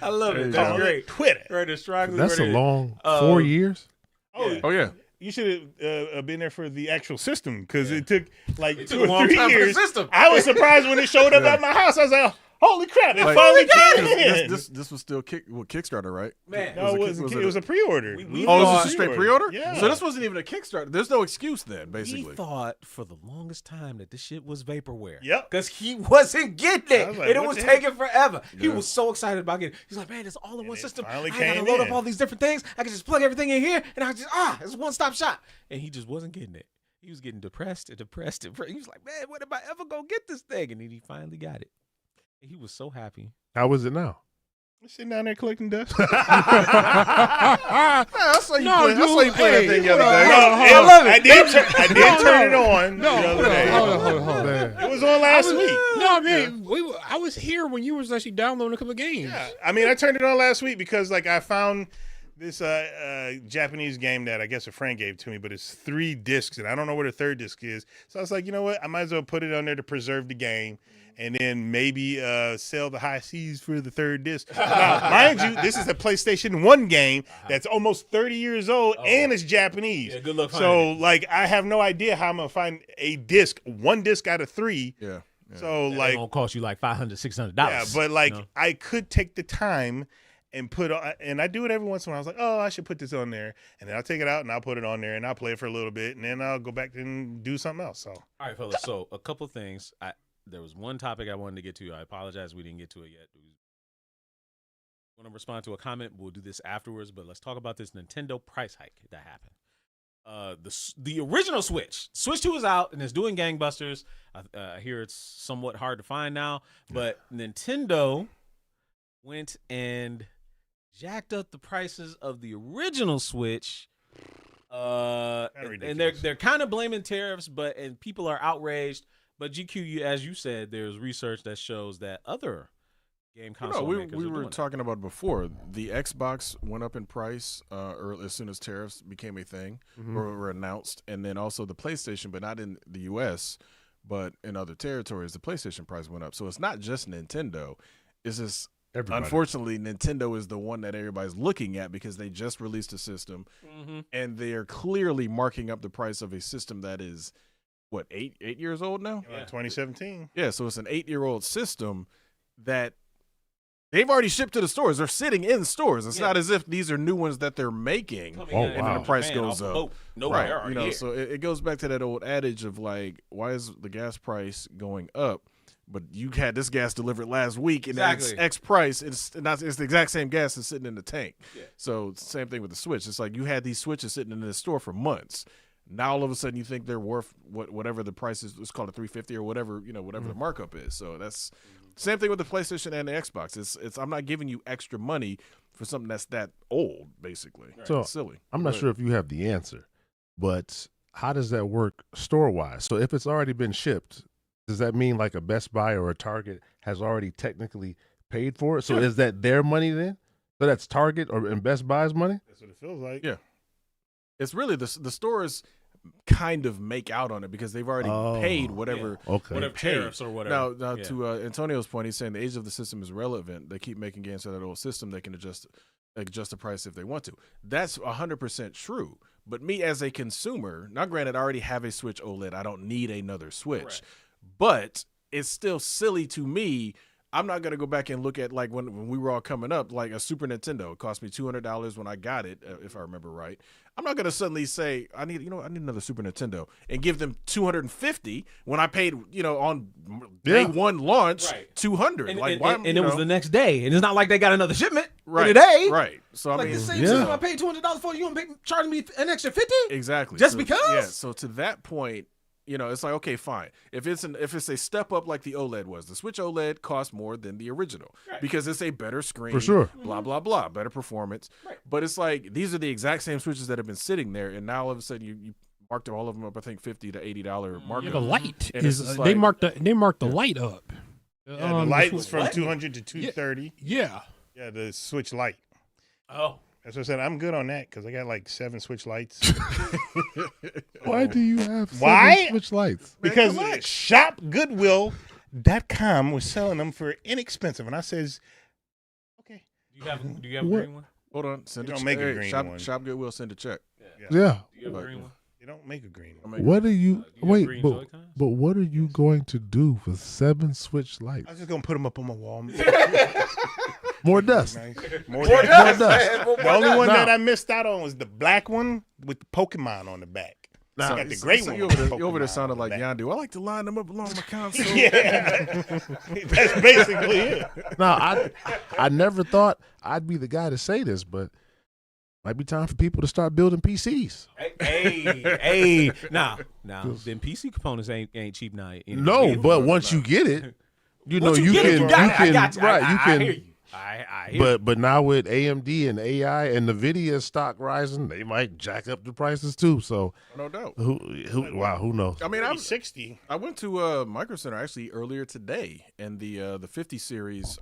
[SPEAKER 1] I love it. That's great.
[SPEAKER 3] Twitter.
[SPEAKER 1] Write a strongly
[SPEAKER 2] That's
[SPEAKER 1] worded.
[SPEAKER 2] a long 4 years.
[SPEAKER 4] Oh yeah.
[SPEAKER 3] You should have been there for the actual system because it took like
[SPEAKER 1] It
[SPEAKER 3] 2
[SPEAKER 1] took a
[SPEAKER 3] or
[SPEAKER 1] long
[SPEAKER 3] 3
[SPEAKER 1] time for the
[SPEAKER 3] years.
[SPEAKER 1] system.
[SPEAKER 3] I was surprised when it showed up at my house. I was like, holy crap, it finally came in.
[SPEAKER 4] This was still Kickstarter, right?
[SPEAKER 1] Man,
[SPEAKER 3] No, it was a pre-order.
[SPEAKER 1] We
[SPEAKER 4] Oh, this
[SPEAKER 1] thought-
[SPEAKER 4] is a straight pre-order?
[SPEAKER 3] Yeah.
[SPEAKER 4] So this wasn't even a Kickstarter. There's no excuse then, basically.
[SPEAKER 1] We thought for the longest time that this shit was vaporware.
[SPEAKER 3] Yep.
[SPEAKER 1] Because he wasn't getting
[SPEAKER 3] I
[SPEAKER 1] it.
[SPEAKER 3] was like,
[SPEAKER 1] And it
[SPEAKER 3] what
[SPEAKER 1] was
[SPEAKER 3] the heck?
[SPEAKER 1] taking forever. He
[SPEAKER 4] Yeah.
[SPEAKER 1] was so excited about getting it. He's like, man, it's all in one
[SPEAKER 3] it
[SPEAKER 1] system. I
[SPEAKER 3] finally
[SPEAKER 1] ain't got to
[SPEAKER 3] came
[SPEAKER 1] load
[SPEAKER 3] in.
[SPEAKER 1] up all these different things. I can just plug everything in here, and I just, it's a one-stop shop. And he just wasn't getting it. He was getting depressed. He was like, man, when am I ever going to get this thing? And then he finally got it. And he was so happy.
[SPEAKER 2] How is it now?
[SPEAKER 3] I'm sitting down there collecting dust.
[SPEAKER 4] I saw you play that thing the other day.
[SPEAKER 3] I love it. I did turn it on the other day.
[SPEAKER 5] Hold on.
[SPEAKER 3] It was on last week.
[SPEAKER 5] No, man, I was here when you was actually downloading a couple of games.
[SPEAKER 3] Yeah, I mean, I turned it on last week because like I found this Japanese game that I guess a friend gave to me, but it's 3 discs and I don't know where the 3rd disc is. So I was like, you know what? I might as well put it on there to preserve the game. And then maybe sell the high seas for the 3rd disc. Now, mind you, this is a PlayStation 1 game that's almost 30 years old and it's Japanese.
[SPEAKER 1] Yeah, good luck
[SPEAKER 3] So,
[SPEAKER 1] finding it.
[SPEAKER 3] like, I have no idea how I'm going to find a disc, 1 disc out of 3.
[SPEAKER 4] Yeah.
[SPEAKER 3] So,
[SPEAKER 1] It's
[SPEAKER 3] like,
[SPEAKER 1] going to cost you like $500, $600.
[SPEAKER 3] yeah, but, like,
[SPEAKER 1] you know?
[SPEAKER 3] I could take the time and put on, and I do it every once in a while. I was like, oh, I should put this on there. And then I'll take it out and I'll put it on there and I'll play it for a little bit. And then I'll go back and do something else. So,
[SPEAKER 1] All right, fellas. So a couple things. There was one topic I wanted to get to. I apologize we didn't get to it yet. I want to respond to a comment. We'll do this afterwards, but let's talk about this Nintendo price hike that happened. The original Switch 2 is out and it's doing gangbusters. I hear it's somewhat hard to find now, but Nintendo went and jacked up the prices of the original Switch. And they're kind of blaming tariffs, and people are outraged. But GQ, as you said, there's research that shows that other game console makers
[SPEAKER 4] we
[SPEAKER 1] are
[SPEAKER 4] were
[SPEAKER 1] doing
[SPEAKER 4] talking about before. The Xbox went up in price as soon as tariffs became a thing or were announced, and then also the PlayStation, but not in the U.S., but in other territories, the PlayStation price went up. So it's not just Nintendo. It's just unfortunately Nintendo is the one that everybody's looking at because they just released a system, and they are clearly marking up the price of a system that is. What, 8 years old now?
[SPEAKER 3] 2017.
[SPEAKER 4] Yeah, so it's an 8-year-old system that they've already shipped to the stores. They're sitting in stores. It's not as if these are new ones that they're making, and then the price goes up.
[SPEAKER 1] Right,
[SPEAKER 4] you know, so it goes back to that old adage of like, why is the gas price going up? But you had this gas delivered last week, and it's X price. It's the exact same gas that's sitting in the tank. Yeah. So it's the same thing with the Switch. It's like you had these Switches sitting in the store for months. Now all of a sudden you think they're worth whatever the price is. It's called a $350 or whatever, whatever the markup is. So that's same thing with the PlayStation and the Xbox. It's I'm not giving you extra money for something that's that old, basically. Right.
[SPEAKER 2] So
[SPEAKER 4] it's silly.
[SPEAKER 2] I'm not sure if you have the answer, but how does that work store wise? So if it's already been shipped, does that mean like a Best Buy or a Target has already technically paid for it? So is that their money then? So that's Target and Best Buy's money?
[SPEAKER 3] That's what it feels like.
[SPEAKER 4] Yeah. It's really the stores kind of make out on it because they've already paid whatever
[SPEAKER 1] tariffs or whatever.
[SPEAKER 4] Now to Antonio's point, he's saying the age of the system is relevant. They keep making games for that old system. They can adjust the price if they want to. That's 100% true. But me as a consumer, now granted, I already have a Switch OLED. I don't need another Switch. Right. But it's still silly to me. I'm not going to go back and look at like when we were all coming up, like a Super Nintendo. It cost me $200 when I got it, if I remember right. I'm not going to suddenly say I need another Super Nintendo and give them $250 when I paid, on day one launch $200.
[SPEAKER 1] And it was the next day, and it's not like they got another shipment
[SPEAKER 4] right
[SPEAKER 1] today.
[SPEAKER 4] Right. So
[SPEAKER 1] like the same system I paid $200 for, you gonna charge me an extra $50?
[SPEAKER 4] Exactly.
[SPEAKER 1] Just because?
[SPEAKER 4] Yeah. So to that point, You know, it's like, okay, fine. If it's a step up like the OLED was, the Switch OLED costs more than the original because it's a better screen.
[SPEAKER 2] For sure.
[SPEAKER 4] Blah, blah, blah. Better performance. Right. But it's like these are the exact same Switches that have been sitting there, and now all of a sudden you marked all of them up, I think $50 to $80 markup.
[SPEAKER 5] Yeah, the light
[SPEAKER 4] and
[SPEAKER 5] is they marked the light up.
[SPEAKER 3] Yeah, the light was from 200 to 230.
[SPEAKER 5] Yeah.
[SPEAKER 3] Yeah, the Switch Lite.
[SPEAKER 1] Oh.
[SPEAKER 3] That's what I said. I'm good on that because I got like 7 Switch Lights.
[SPEAKER 2] Why do you have 7
[SPEAKER 3] Why?
[SPEAKER 2] Switch Lights?
[SPEAKER 3] Because shopgoodwill.com was selling them for inexpensive. And I says, okay.
[SPEAKER 1] Do you have a green one?
[SPEAKER 4] Hold on. Send
[SPEAKER 3] You
[SPEAKER 4] a
[SPEAKER 3] don't
[SPEAKER 4] check.
[SPEAKER 3] make a green one.
[SPEAKER 4] Shop Goodwill, send a check.
[SPEAKER 2] Yeah.
[SPEAKER 1] Do you have a green one?
[SPEAKER 3] They don't make a green one.
[SPEAKER 2] What are you?
[SPEAKER 1] have
[SPEAKER 2] Wait,
[SPEAKER 1] green
[SPEAKER 2] but
[SPEAKER 1] Joy-Cons?
[SPEAKER 2] what are you going to do with 7 Switch Lights?
[SPEAKER 3] I was just going to put them up on my wall.
[SPEAKER 2] More dust.
[SPEAKER 3] Nice.
[SPEAKER 1] More
[SPEAKER 3] More dust.
[SPEAKER 1] dust.
[SPEAKER 3] The only one
[SPEAKER 2] No.
[SPEAKER 3] that I missed out on was the black one with the Pokemon on the back.
[SPEAKER 2] Nah,
[SPEAKER 3] I got the gray one.
[SPEAKER 4] You
[SPEAKER 3] with the
[SPEAKER 4] over there
[SPEAKER 3] Pokemon
[SPEAKER 4] sounded
[SPEAKER 3] on the
[SPEAKER 4] like
[SPEAKER 3] back.
[SPEAKER 4] Yandu. I like to line them up along my console.
[SPEAKER 3] Yeah. That's basically it.
[SPEAKER 2] Now, I never thought I'd be the guy to say this, but might be time for people to start building PCs.
[SPEAKER 1] Hey, now, them PC components ain't cheap now.
[SPEAKER 2] No, but once you get it, you know
[SPEAKER 1] Once
[SPEAKER 2] you
[SPEAKER 1] get it,
[SPEAKER 2] can,
[SPEAKER 1] got it. I
[SPEAKER 2] you
[SPEAKER 1] got
[SPEAKER 2] can,
[SPEAKER 1] you.
[SPEAKER 2] right?
[SPEAKER 1] I
[SPEAKER 2] You can.
[SPEAKER 1] hear you. I hear you.
[SPEAKER 2] But now with AMD and AI and Nvidia stock rising, they might jack up the prices too. So
[SPEAKER 4] No doubt.
[SPEAKER 2] who knows?
[SPEAKER 4] I mean, I'm
[SPEAKER 3] 60.
[SPEAKER 4] I went to Micro Center actually earlier today, and the 50 series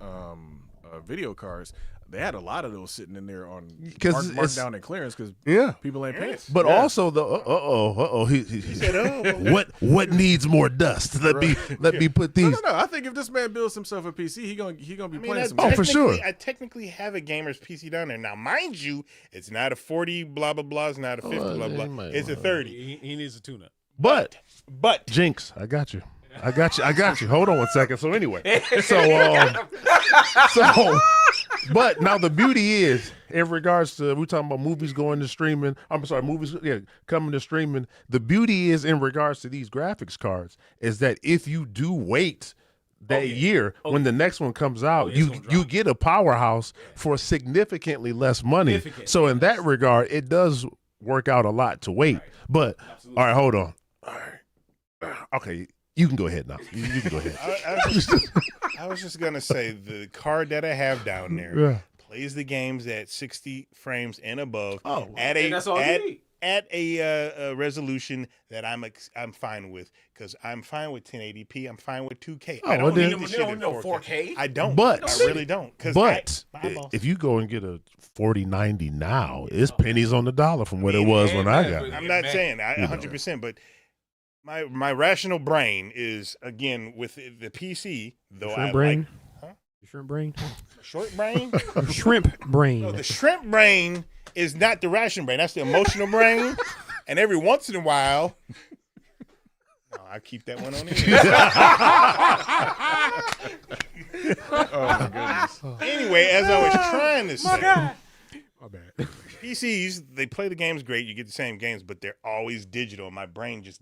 [SPEAKER 4] video cards, they had a lot of those sitting in there on marked down and clearance because people ain't paying.
[SPEAKER 2] But also the he
[SPEAKER 3] said,
[SPEAKER 2] what needs more dust? Let me put these.
[SPEAKER 4] No. I think if this man builds himself a PC, he gonna be playing some.
[SPEAKER 2] for sure.
[SPEAKER 3] I technically have a gamer's PC down there. Now, mind you, it's not a 40 blah, blah, blah. It's not a 50 blah, blah. It's a 30.
[SPEAKER 1] He needs a tune-up.
[SPEAKER 2] But
[SPEAKER 3] But
[SPEAKER 2] Jinx, I got you. Hold on one second. So anyway, but now the beauty is, in regards to, we're talking about movies going to streaming. I'm sorry, movies coming to streaming. The beauty is, in regards to these graphics cards, is that if you do wait that year, when the next one comes out, you get a powerhouse for significantly less money. So in that regard, it does work out a lot to wait. But all right, hold on. All right, okay. You can go ahead now. You can go ahead.
[SPEAKER 3] I was just going to say the card that I have down there plays the games at 60 frames and above at a resolution that I'm fine with, because I'm fine with 1080p. I'm fine with 2K. I don't need the shit in 4K. I don't.
[SPEAKER 2] But
[SPEAKER 3] I really don't.
[SPEAKER 2] But if you go and get a 4090 now, it's pennies on the dollar from what it was when I got it.
[SPEAKER 3] I'm not saying 100%, but my rational brain is, again, with the PC, though I
[SPEAKER 5] brain?
[SPEAKER 3] like
[SPEAKER 5] Shrimp brain?
[SPEAKER 3] short brain.
[SPEAKER 5] Shrimp brain.
[SPEAKER 3] No, the shrimp brain is not the rational brain. That's the emotional brain. And every once in a while, no, I keep that one on there.
[SPEAKER 4] Oh my goodness.
[SPEAKER 3] Anyway, as I was trying to say,
[SPEAKER 5] My bad.
[SPEAKER 3] PCs, they play the games great. You get the same games, but they're always digital. My brain just,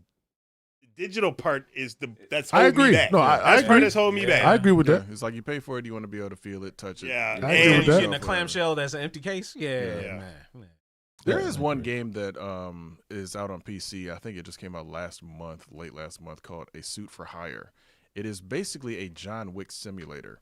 [SPEAKER 3] the digital part is that's holding me back.
[SPEAKER 2] No, I
[SPEAKER 3] that's part
[SPEAKER 2] agree.
[SPEAKER 3] that's holding me back.
[SPEAKER 2] I agree with that.
[SPEAKER 4] It's like you pay for it, you want to be able to feel it, touch it.
[SPEAKER 3] Yeah.
[SPEAKER 2] I agree with that.
[SPEAKER 1] Getting a clamshell that's an empty case. Yeah. Man.
[SPEAKER 4] There is one game that is out on PC. I think it just came out late last month, called A Suit for Hire. It is basically a John Wick simulator.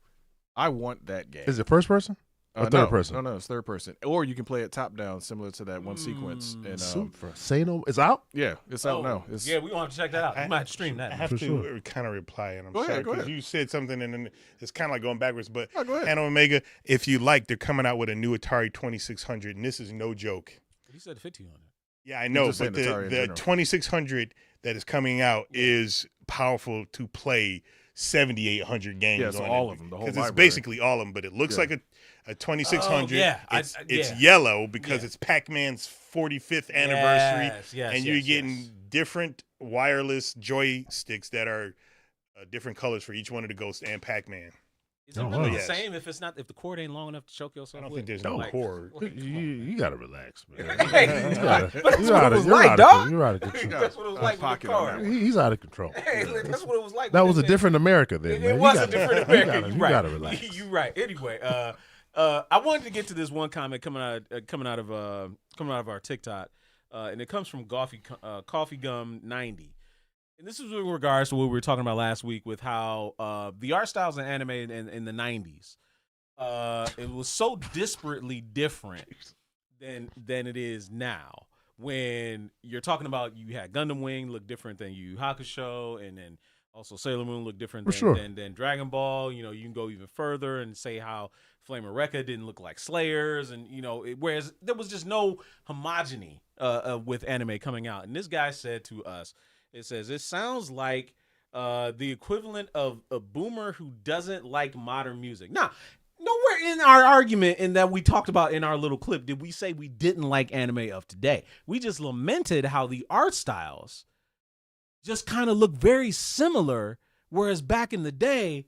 [SPEAKER 4] I want that game.
[SPEAKER 2] Is it first person? Or third person?
[SPEAKER 4] No, it's third person. Or you can play it top down, similar to that one sequence. And
[SPEAKER 2] Suit for Sano is out.
[SPEAKER 4] yeah, it's out now. It's,
[SPEAKER 1] Yeah, we want to check that out. We might have to stream that.
[SPEAKER 3] I have
[SPEAKER 2] For
[SPEAKER 3] to
[SPEAKER 2] sure.
[SPEAKER 3] kind of reply, and I'm
[SPEAKER 4] Go ahead,
[SPEAKER 3] sorry
[SPEAKER 4] go
[SPEAKER 3] because
[SPEAKER 4] ahead.
[SPEAKER 3] you said something, and then it's kind of like going backwards. But
[SPEAKER 4] Oh, go ahead.
[SPEAKER 3] Hannah Omega, if you like, they're coming out with a new Atari 2600, and this is no joke.
[SPEAKER 1] He said 50 on it.
[SPEAKER 3] Yeah, I know,
[SPEAKER 4] just
[SPEAKER 3] but
[SPEAKER 4] saying Atari in
[SPEAKER 3] the
[SPEAKER 4] general.
[SPEAKER 3] 2600 that is coming out is powerful to play 7,800 games.
[SPEAKER 4] Yeah, so
[SPEAKER 3] on
[SPEAKER 4] all
[SPEAKER 3] it,
[SPEAKER 4] of them, the whole
[SPEAKER 3] because it's
[SPEAKER 4] library.
[SPEAKER 3] basically all of them. But it looks like a 2600.
[SPEAKER 1] Oh, yeah.
[SPEAKER 3] It's yellow because it's Pac-Man's 45th anniversary,
[SPEAKER 1] Yes,
[SPEAKER 3] and you're getting different wireless joysticks that are different colors for each one of the Ghosts and Pac-Man.
[SPEAKER 1] Is it really the same if the cord ain't long enough to choke yourself?
[SPEAKER 3] I don't
[SPEAKER 1] with?
[SPEAKER 3] think there's no cord.
[SPEAKER 2] You gotta relax, man.
[SPEAKER 1] You're out
[SPEAKER 2] of control.
[SPEAKER 1] That's what it was like with the
[SPEAKER 4] pocket on
[SPEAKER 1] car.
[SPEAKER 4] that
[SPEAKER 2] He's out of control.
[SPEAKER 1] Hey, that's what it was like.
[SPEAKER 2] That
[SPEAKER 1] with
[SPEAKER 2] was a
[SPEAKER 1] this
[SPEAKER 2] different America then,
[SPEAKER 1] thing.
[SPEAKER 2] man.
[SPEAKER 1] It
[SPEAKER 2] You
[SPEAKER 1] was a
[SPEAKER 2] gotta-
[SPEAKER 1] different
[SPEAKER 2] you
[SPEAKER 1] America.
[SPEAKER 2] gotta-
[SPEAKER 1] You're
[SPEAKER 2] you
[SPEAKER 1] right.
[SPEAKER 2] gotta relax.
[SPEAKER 1] You're right. Anyway, I wanted to get to this one comment coming out of our TikTok, and it comes from Coffee Gum 90. And this is in regards to what we were talking about last week with how the art styles in anime in the 90s, it was so disparately different than it is now. When you're talking about, you had Gundam Wing look different than Yu Yu Hakusho, and then also Sailor Moon look different than Dragon Ball. You know, you can go even further and say how Flame of Recca didn't look like Slayers, and whereas there was just no homogeny with anime coming out. And this guy said to us, it says, it sounds like the equivalent of a boomer who doesn't like modern music. Now, nowhere in our argument in that we talked about in our little clip did we say we didn't like anime of today. We just lamented how the art styles just kind of look very similar, whereas back in the day,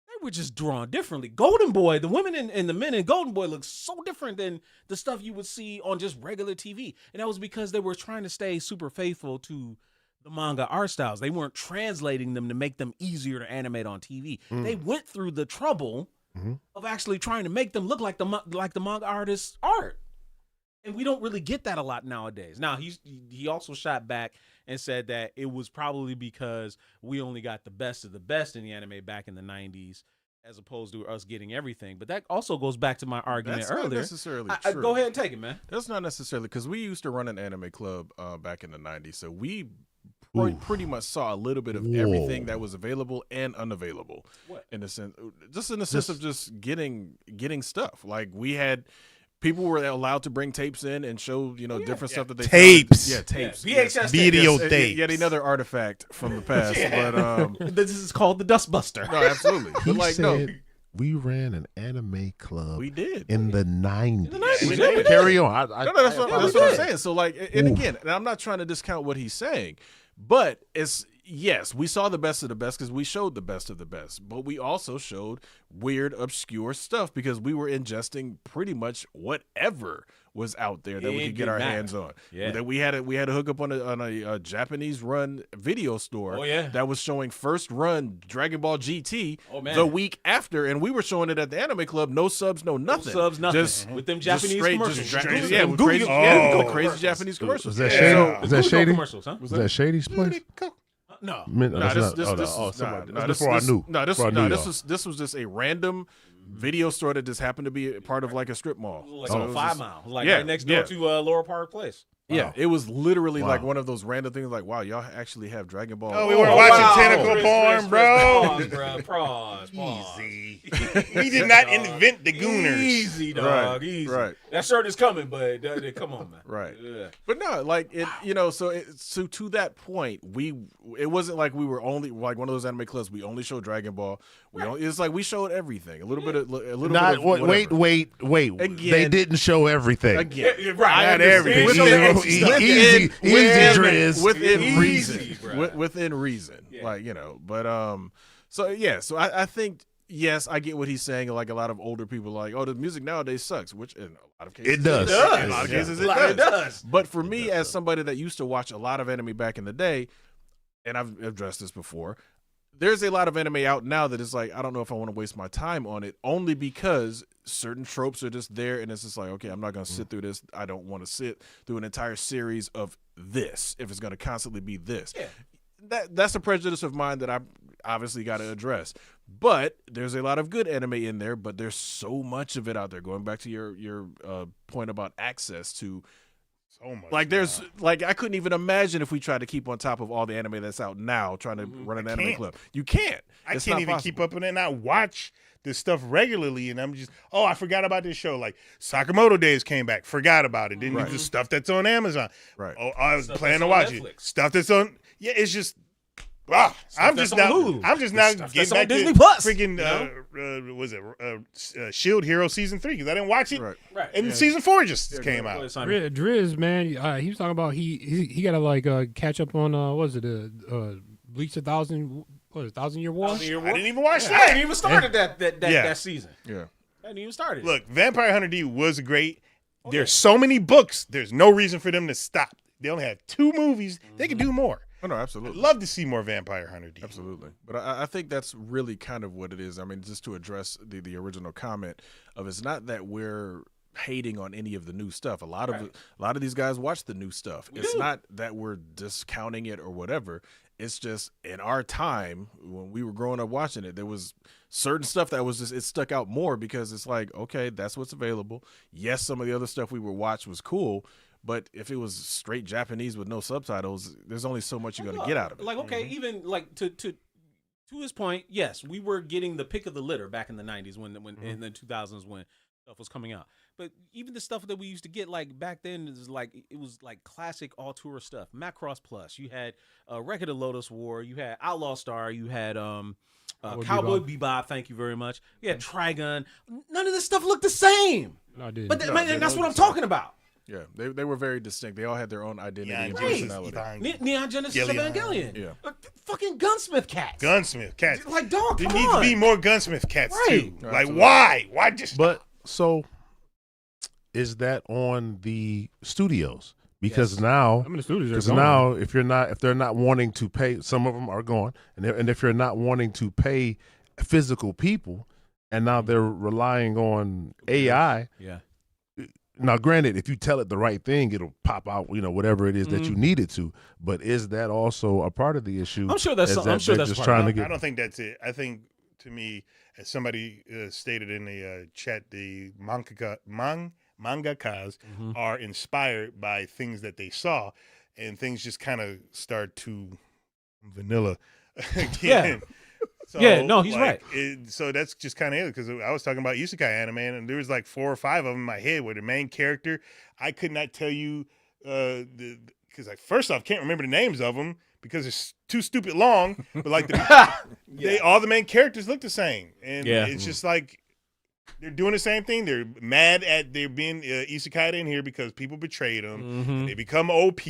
[SPEAKER 1] they were just drawn differently. Golden Boy, the women and the men in Golden Boy look so different than the stuff you would see on just regular TV. And that was because they were trying to stay super faithful to the manga art styles. They weren't translating them to make them easier to animate on TV. They went through the trouble of actually trying to make them look like the manga artist's art. And we don't really get that a lot nowadays. Now, he also shot back and said that it was probably because we only got the best of the best in the anime back in the 90s, as opposed to us getting everything. But that also goes back to my argument earlier.
[SPEAKER 4] That's not necessarily true.
[SPEAKER 1] Go ahead and take it, man.
[SPEAKER 4] That's not necessarily, because we used to run an anime club back in the 90s, so we pretty much saw a little bit of everything that was available and unavailable.
[SPEAKER 1] What?
[SPEAKER 4] In the sense, of just getting stuff. Like, we had people were allowed to bring tapes in and show different stuff that they
[SPEAKER 3] tapes.
[SPEAKER 4] found. Tapes,
[SPEAKER 3] VHS video tapes.
[SPEAKER 4] Yet another artifact from the past. But
[SPEAKER 1] this is called the Dustbuster.
[SPEAKER 4] No, absolutely. But
[SPEAKER 2] we ran an anime club.
[SPEAKER 4] We did
[SPEAKER 2] in the 90s.
[SPEAKER 4] We did.
[SPEAKER 2] Carry on.
[SPEAKER 4] That's what I'm saying. So and again, and I'm not trying to discount what he's saying, but yes, we saw the best of the best because we showed the best of the best, but we also showed weird, obscure stuff because we were ingesting pretty much whatever was out there that we could get our hands on.
[SPEAKER 1] Yeah.
[SPEAKER 4] That we had to hook up on a Japanese run video store that was showing first run Dragon Ball GT the week after, and we were showing it at the anime club. No subs, no nothing.
[SPEAKER 1] No subs, nothing.
[SPEAKER 4] Just
[SPEAKER 1] with them Japanese commercials.
[SPEAKER 4] Crazy Japanese commercials.
[SPEAKER 2] Was that shady?
[SPEAKER 1] Was that shady? Commercials, huh?
[SPEAKER 2] Was that Shady's place?
[SPEAKER 1] No.
[SPEAKER 4] This was just a random video store that just happened to be a part of like a strip mall.
[SPEAKER 1] Like 5 Mile. Like right next door to Laurel Park Place.
[SPEAKER 4] Yeah, it was literally like one of those random things like, wow, y'all actually have Dragon Ball.
[SPEAKER 3] Oh, we weren't watching Tentacle Porn, bro.
[SPEAKER 1] Pause.
[SPEAKER 3] Easy. We did not invent the Gooners.
[SPEAKER 1] Easy, dog. Easy.
[SPEAKER 4] Right.
[SPEAKER 1] That shirt is coming, but come on, man.
[SPEAKER 4] Right.
[SPEAKER 1] Yeah.
[SPEAKER 4] But no, like it, so to that point, it wasn't like we were only like one of those anime clubs. We only showed Dragon Ball. It's like we showed everything. A little bit of
[SPEAKER 2] wait.
[SPEAKER 4] Again,
[SPEAKER 2] they didn't show everything.
[SPEAKER 4] Again,
[SPEAKER 1] right.
[SPEAKER 3] Not everything.
[SPEAKER 2] Easy, Driz.
[SPEAKER 4] Within reason.
[SPEAKER 1] Yeah.
[SPEAKER 4] But so I think, yes, I get what he's saying. Like, a lot of older people are like, oh, the music nowadays sucks, which in a lot of cases
[SPEAKER 2] it does.
[SPEAKER 4] In a lot of cases it does. But for me, as somebody that used to watch a lot of anime back in the day, and I've addressed this before, there's a lot of anime out now that is like, I don't know if I want to waste my time on it, only because certain tropes are just there, and it's just like, okay, I'm not going to sit through this. I don't want to sit through an entire series of this if it's going to constantly be this. Yeah. That's a prejudice of mine that I obviously got to address. But there's a lot of good anime in there, but there's so much of it out there. Going back to your point about access to
[SPEAKER 3] so much.
[SPEAKER 4] Like, there's like, I couldn't even imagine if we tried to keep on top of all the anime that's out now, trying to run an anime club. You can't.
[SPEAKER 3] I can't even keep up with it. And I watch this stuff regularly, and I'm just, I forgot about this show. Like, Sakamoto Days came back, forgot about it. Then you just stuff that's on Amazon.
[SPEAKER 4] Right.
[SPEAKER 3] Oh, I was planning to watch it. Stuff that's on. Yeah, it's just. I'm just now getting back
[SPEAKER 1] Disney
[SPEAKER 3] to
[SPEAKER 1] Plus.
[SPEAKER 3] Freaking was it Shield Hero season 3 because I didn't watch it.
[SPEAKER 1] Right.
[SPEAKER 3] And season 4 just came out.
[SPEAKER 5] Driz, man, he was talking about he got to catch up on Bleach 1,000-Year War.
[SPEAKER 1] 1,000-Year War.
[SPEAKER 3] I didn't even watch that.
[SPEAKER 1] I hadn't even started that season.
[SPEAKER 4] Yeah.
[SPEAKER 1] I hadn't even started.
[SPEAKER 3] Look, Vampire Hunter D was great. There's so many books. There's no reason for them to stop. They only have 2 movies. They could do more.
[SPEAKER 4] Oh, no, absolutely.
[SPEAKER 3] I'd love to see more Vampire Hunter D.
[SPEAKER 4] Absolutely. But I think that's really kind of what it is. I mean, just to address the original comment of, it's not that we're hating on any of the new stuff. A lot of these guys watch the new stuff. It's not that we're discounting it or whatever. It's just in our time when we were growing up watching it, there was certain stuff that was just, it stuck out more because it's like, okay, that's what's available. Yes, some of the other stuff we were watch was cool, but if it was straight Japanese with no subtitles, there's only so much you're going to get out of it.
[SPEAKER 1] Like, okay, even like to his point, yes, we were getting the pick of the litter back in the 90s when in the 2000s when stuff was coming out. But even the stuff that we used to get like back then it was like classic all-tour stuff. Macross Plus, you had Record of Lotus War, you had Outlaw Star, you had Cowboy Bebop, thank you very much. You had Trigun. None of this stuff looked the same.
[SPEAKER 5] No, I didn't.
[SPEAKER 1] But that's what I'm talking about.
[SPEAKER 4] Yeah, they were very distinct. They all had their own identity and
[SPEAKER 1] Right.
[SPEAKER 4] personality.
[SPEAKER 1] Neon Genesis Evangelion.
[SPEAKER 4] Yeah.
[SPEAKER 1] Fucking Gunsmith Cats.
[SPEAKER 3] Gunsmith Cats.
[SPEAKER 1] Like, dog,
[SPEAKER 3] there
[SPEAKER 1] come
[SPEAKER 3] needs
[SPEAKER 1] on.
[SPEAKER 3] to be more Gunsmith Cats
[SPEAKER 1] Right.
[SPEAKER 3] too. Like, why? Why just?
[SPEAKER 2] But so, is that on the studios? Because now,
[SPEAKER 5] Some of the studios are
[SPEAKER 2] because
[SPEAKER 5] gone.
[SPEAKER 2] now, if they're not wanting to pay, some of them are gone, and if you're not wanting to pay physical people, and now they're relying on AI.
[SPEAKER 1] Yeah.
[SPEAKER 2] Now, granted, if you tell it the right thing, it'll pop out, whatever it is that you need it to. But is that also a part of the issue?
[SPEAKER 1] I'm sure that's. I'm sure that's
[SPEAKER 2] just
[SPEAKER 1] part
[SPEAKER 2] trying
[SPEAKER 1] of
[SPEAKER 2] to
[SPEAKER 1] it.
[SPEAKER 2] get.
[SPEAKER 3] I don't think that's it. I think, to me, as somebody stated in the chat, the mangakas are inspired by things that they saw, and things just kind of start to vanilla again. So,
[SPEAKER 1] Yeah, no, he's right.
[SPEAKER 3] So that's just kind of it, because I was talking about isekai anime, and there was like 4 or 5 of them in my head where the main character, I could not tell you because first off, can't remember the names of them because it's too stupid long. But like all the main characters look the same, and it's just like they're doing the same thing. They're mad at they're being isekai in here because people betrayed them. And they become OP,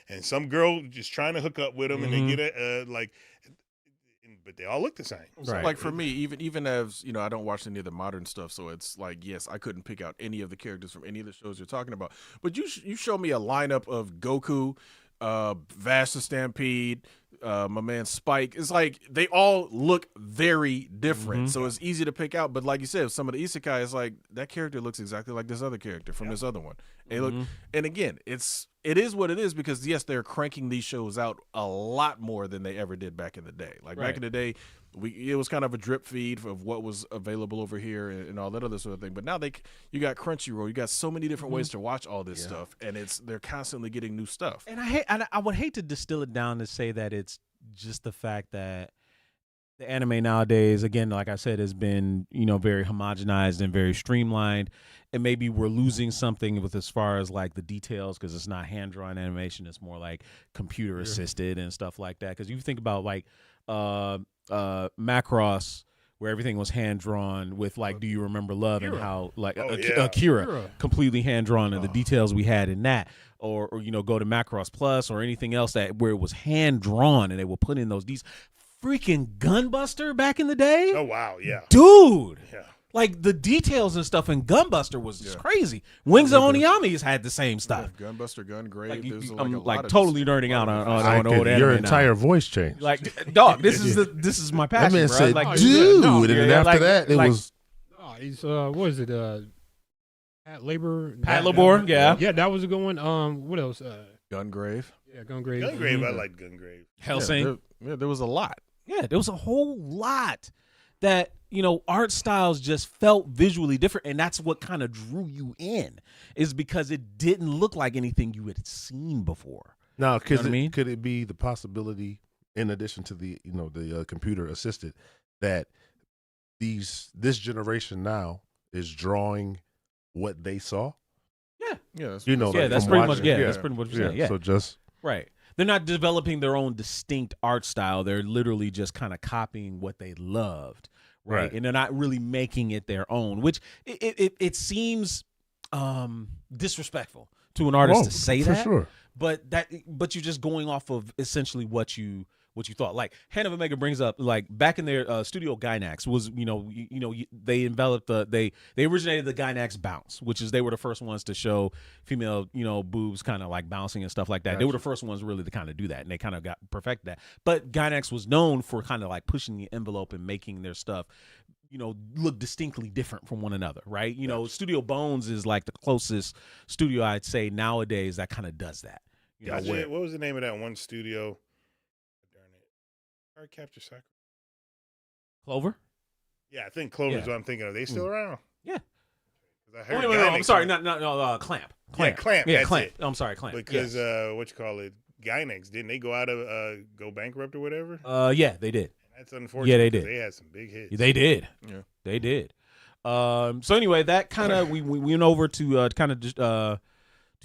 [SPEAKER 3] and some girl just trying to hook up with them, and they get but they all look the same.
[SPEAKER 4] So like for me, even as I don't watch any of the modern stuff, so it's like, yes, I couldn't pick out any of the characters from any of the shows you're talking about. But you show me a lineup of Goku, Vash the Stampede, my man Spike. It's like they all look very different, so it's easy to pick out. But like you said, some of the isekai is like that character looks exactly like this other character from this other one. They look, and again, it is what it is because yes, they're cranking these shows out a lot more than they ever did back in the day. Like back in the day, it was kind of a drip feed of what was available over here and all that other sort of thing. But now you got Crunchyroll, you got so many different ways to watch all this stuff, and they're constantly getting new stuff.
[SPEAKER 1] And I would hate to distill it down to say that it's just the fact that the anime nowadays, again, like I said, has been very homogenized and very streamlined, and maybe we're losing something with as far as like the details because it's not hand drawn animation; it's more like computer assisted and stuff like that. Because you think about like Macross, where everything was hand drawn with like Do You Remember Love and how like Akira completely hand drawn and the details we had in that, or go to Macross Plus or anything else where it was hand drawn and they will put in these freaking Gunbuster back in the day.
[SPEAKER 3] Oh wow, yeah,
[SPEAKER 1] dude.
[SPEAKER 3] Yeah.
[SPEAKER 1] Like the details and stuff in Gunbuster was just crazy. Wings of Oniami's had the same stuff.
[SPEAKER 4] Gunbuster, Gungrave.
[SPEAKER 1] I'm like totally nerding out on old anime.
[SPEAKER 2] Your entire voice changed.
[SPEAKER 1] Like, dog, this is my passion.
[SPEAKER 2] That man
[SPEAKER 1] bro.
[SPEAKER 2] said,
[SPEAKER 1] like,
[SPEAKER 2] dude, and then after that, it was.
[SPEAKER 5] Oh, he's what is it? Pat Labor.
[SPEAKER 1] Pat Labor, yeah.
[SPEAKER 5] Yeah, that was a good one. What else?
[SPEAKER 4] Gungrave.
[SPEAKER 5] Yeah, Gungrave.
[SPEAKER 3] Gungrave, I like Gungrave.
[SPEAKER 1] Hellsing.
[SPEAKER 4] There was a lot.
[SPEAKER 1] Yeah, there was a whole lot that art styles just felt visually different, and that's what kind of drew you in, is because it didn't look like anything you had seen before.
[SPEAKER 2] Now, could it be the possibility, in addition to the the computer assisted, that this generation now is drawing what they saw?
[SPEAKER 1] Yeah,
[SPEAKER 2] that's
[SPEAKER 1] that's pretty much that's pretty much what you're saying. Yeah,
[SPEAKER 2] so just
[SPEAKER 1] right. They're not developing their own distinct art style. They're literally just kind of copying what they loved, right? And they're not really making it their own, which it seems disrespectful to an artist to say that.
[SPEAKER 2] Sure.
[SPEAKER 1] But you're just going off of essentially what you thought. Like Hand of Omega brings up, like back in their studio, Gynax was they enveloped they originated the Gynax bounce, which is they were the first ones to show female boobs kind of like bouncing and stuff like that. Gotcha. They were the first ones really to kind of do that, and they kind of got perfect that. But Gynax was known for kind of like pushing the envelope and making their stuff look distinctly different from one another, right? Gotcha. Studio Bones is like the closest studio I'd say nowadays that kind of does that.
[SPEAKER 3] What was the name of that one studio? Card Capture Sakura.
[SPEAKER 1] Clover.
[SPEAKER 3] Yeah, I think Clover's
[SPEAKER 1] Yeah.
[SPEAKER 3] what I'm thinking of. They still around?
[SPEAKER 1] Yeah.
[SPEAKER 3] 'Cause I heard
[SPEAKER 1] Wait,
[SPEAKER 3] Gynex
[SPEAKER 1] I'm sorry.
[SPEAKER 3] went-
[SPEAKER 1] No, Clamp.
[SPEAKER 3] Yeah, Clamp.
[SPEAKER 1] Yeah,
[SPEAKER 3] that's
[SPEAKER 1] Clamp.
[SPEAKER 3] it.
[SPEAKER 1] I'm sorry, Clamp.
[SPEAKER 3] Because
[SPEAKER 1] yes.
[SPEAKER 3] what you call it, Gynex, didn't they go out of go bankrupt or whatever?
[SPEAKER 1] Yeah, they did.
[SPEAKER 3] That's unfortunate.
[SPEAKER 1] Yeah, they
[SPEAKER 3] 'cause
[SPEAKER 1] did.
[SPEAKER 3] They had some big hits.
[SPEAKER 1] They did.
[SPEAKER 4] Yeah.
[SPEAKER 1] They did. So anyway, that kind of we went over to kind of just to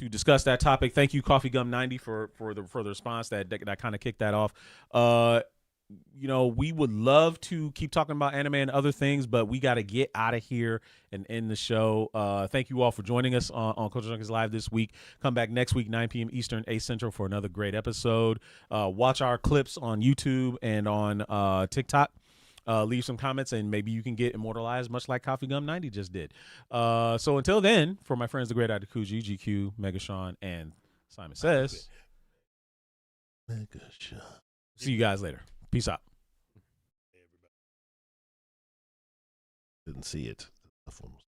[SPEAKER 1] discuss that topic. Thank you, Coffee Gum 90 for the response that kind of kicked that off. We would love to keep talking about anime and other things, but we got to get out of here and end the show. Thank you all for joining us on Culture Junkies Live this week. Come back next week, 9 p.m. Eastern, 8 Central for another great episode. Watch our clips on YouTube and on TikTok. Leave some comments and maybe you can get immortalized much like Coffee Gum 90 just did. So until then, for my friends, the great Adakuji, GQ, Mega Sean, and Simon Says,
[SPEAKER 2] Mega Sean.
[SPEAKER 1] See you guys later. Peace out.
[SPEAKER 2] Didn't see it. The phone was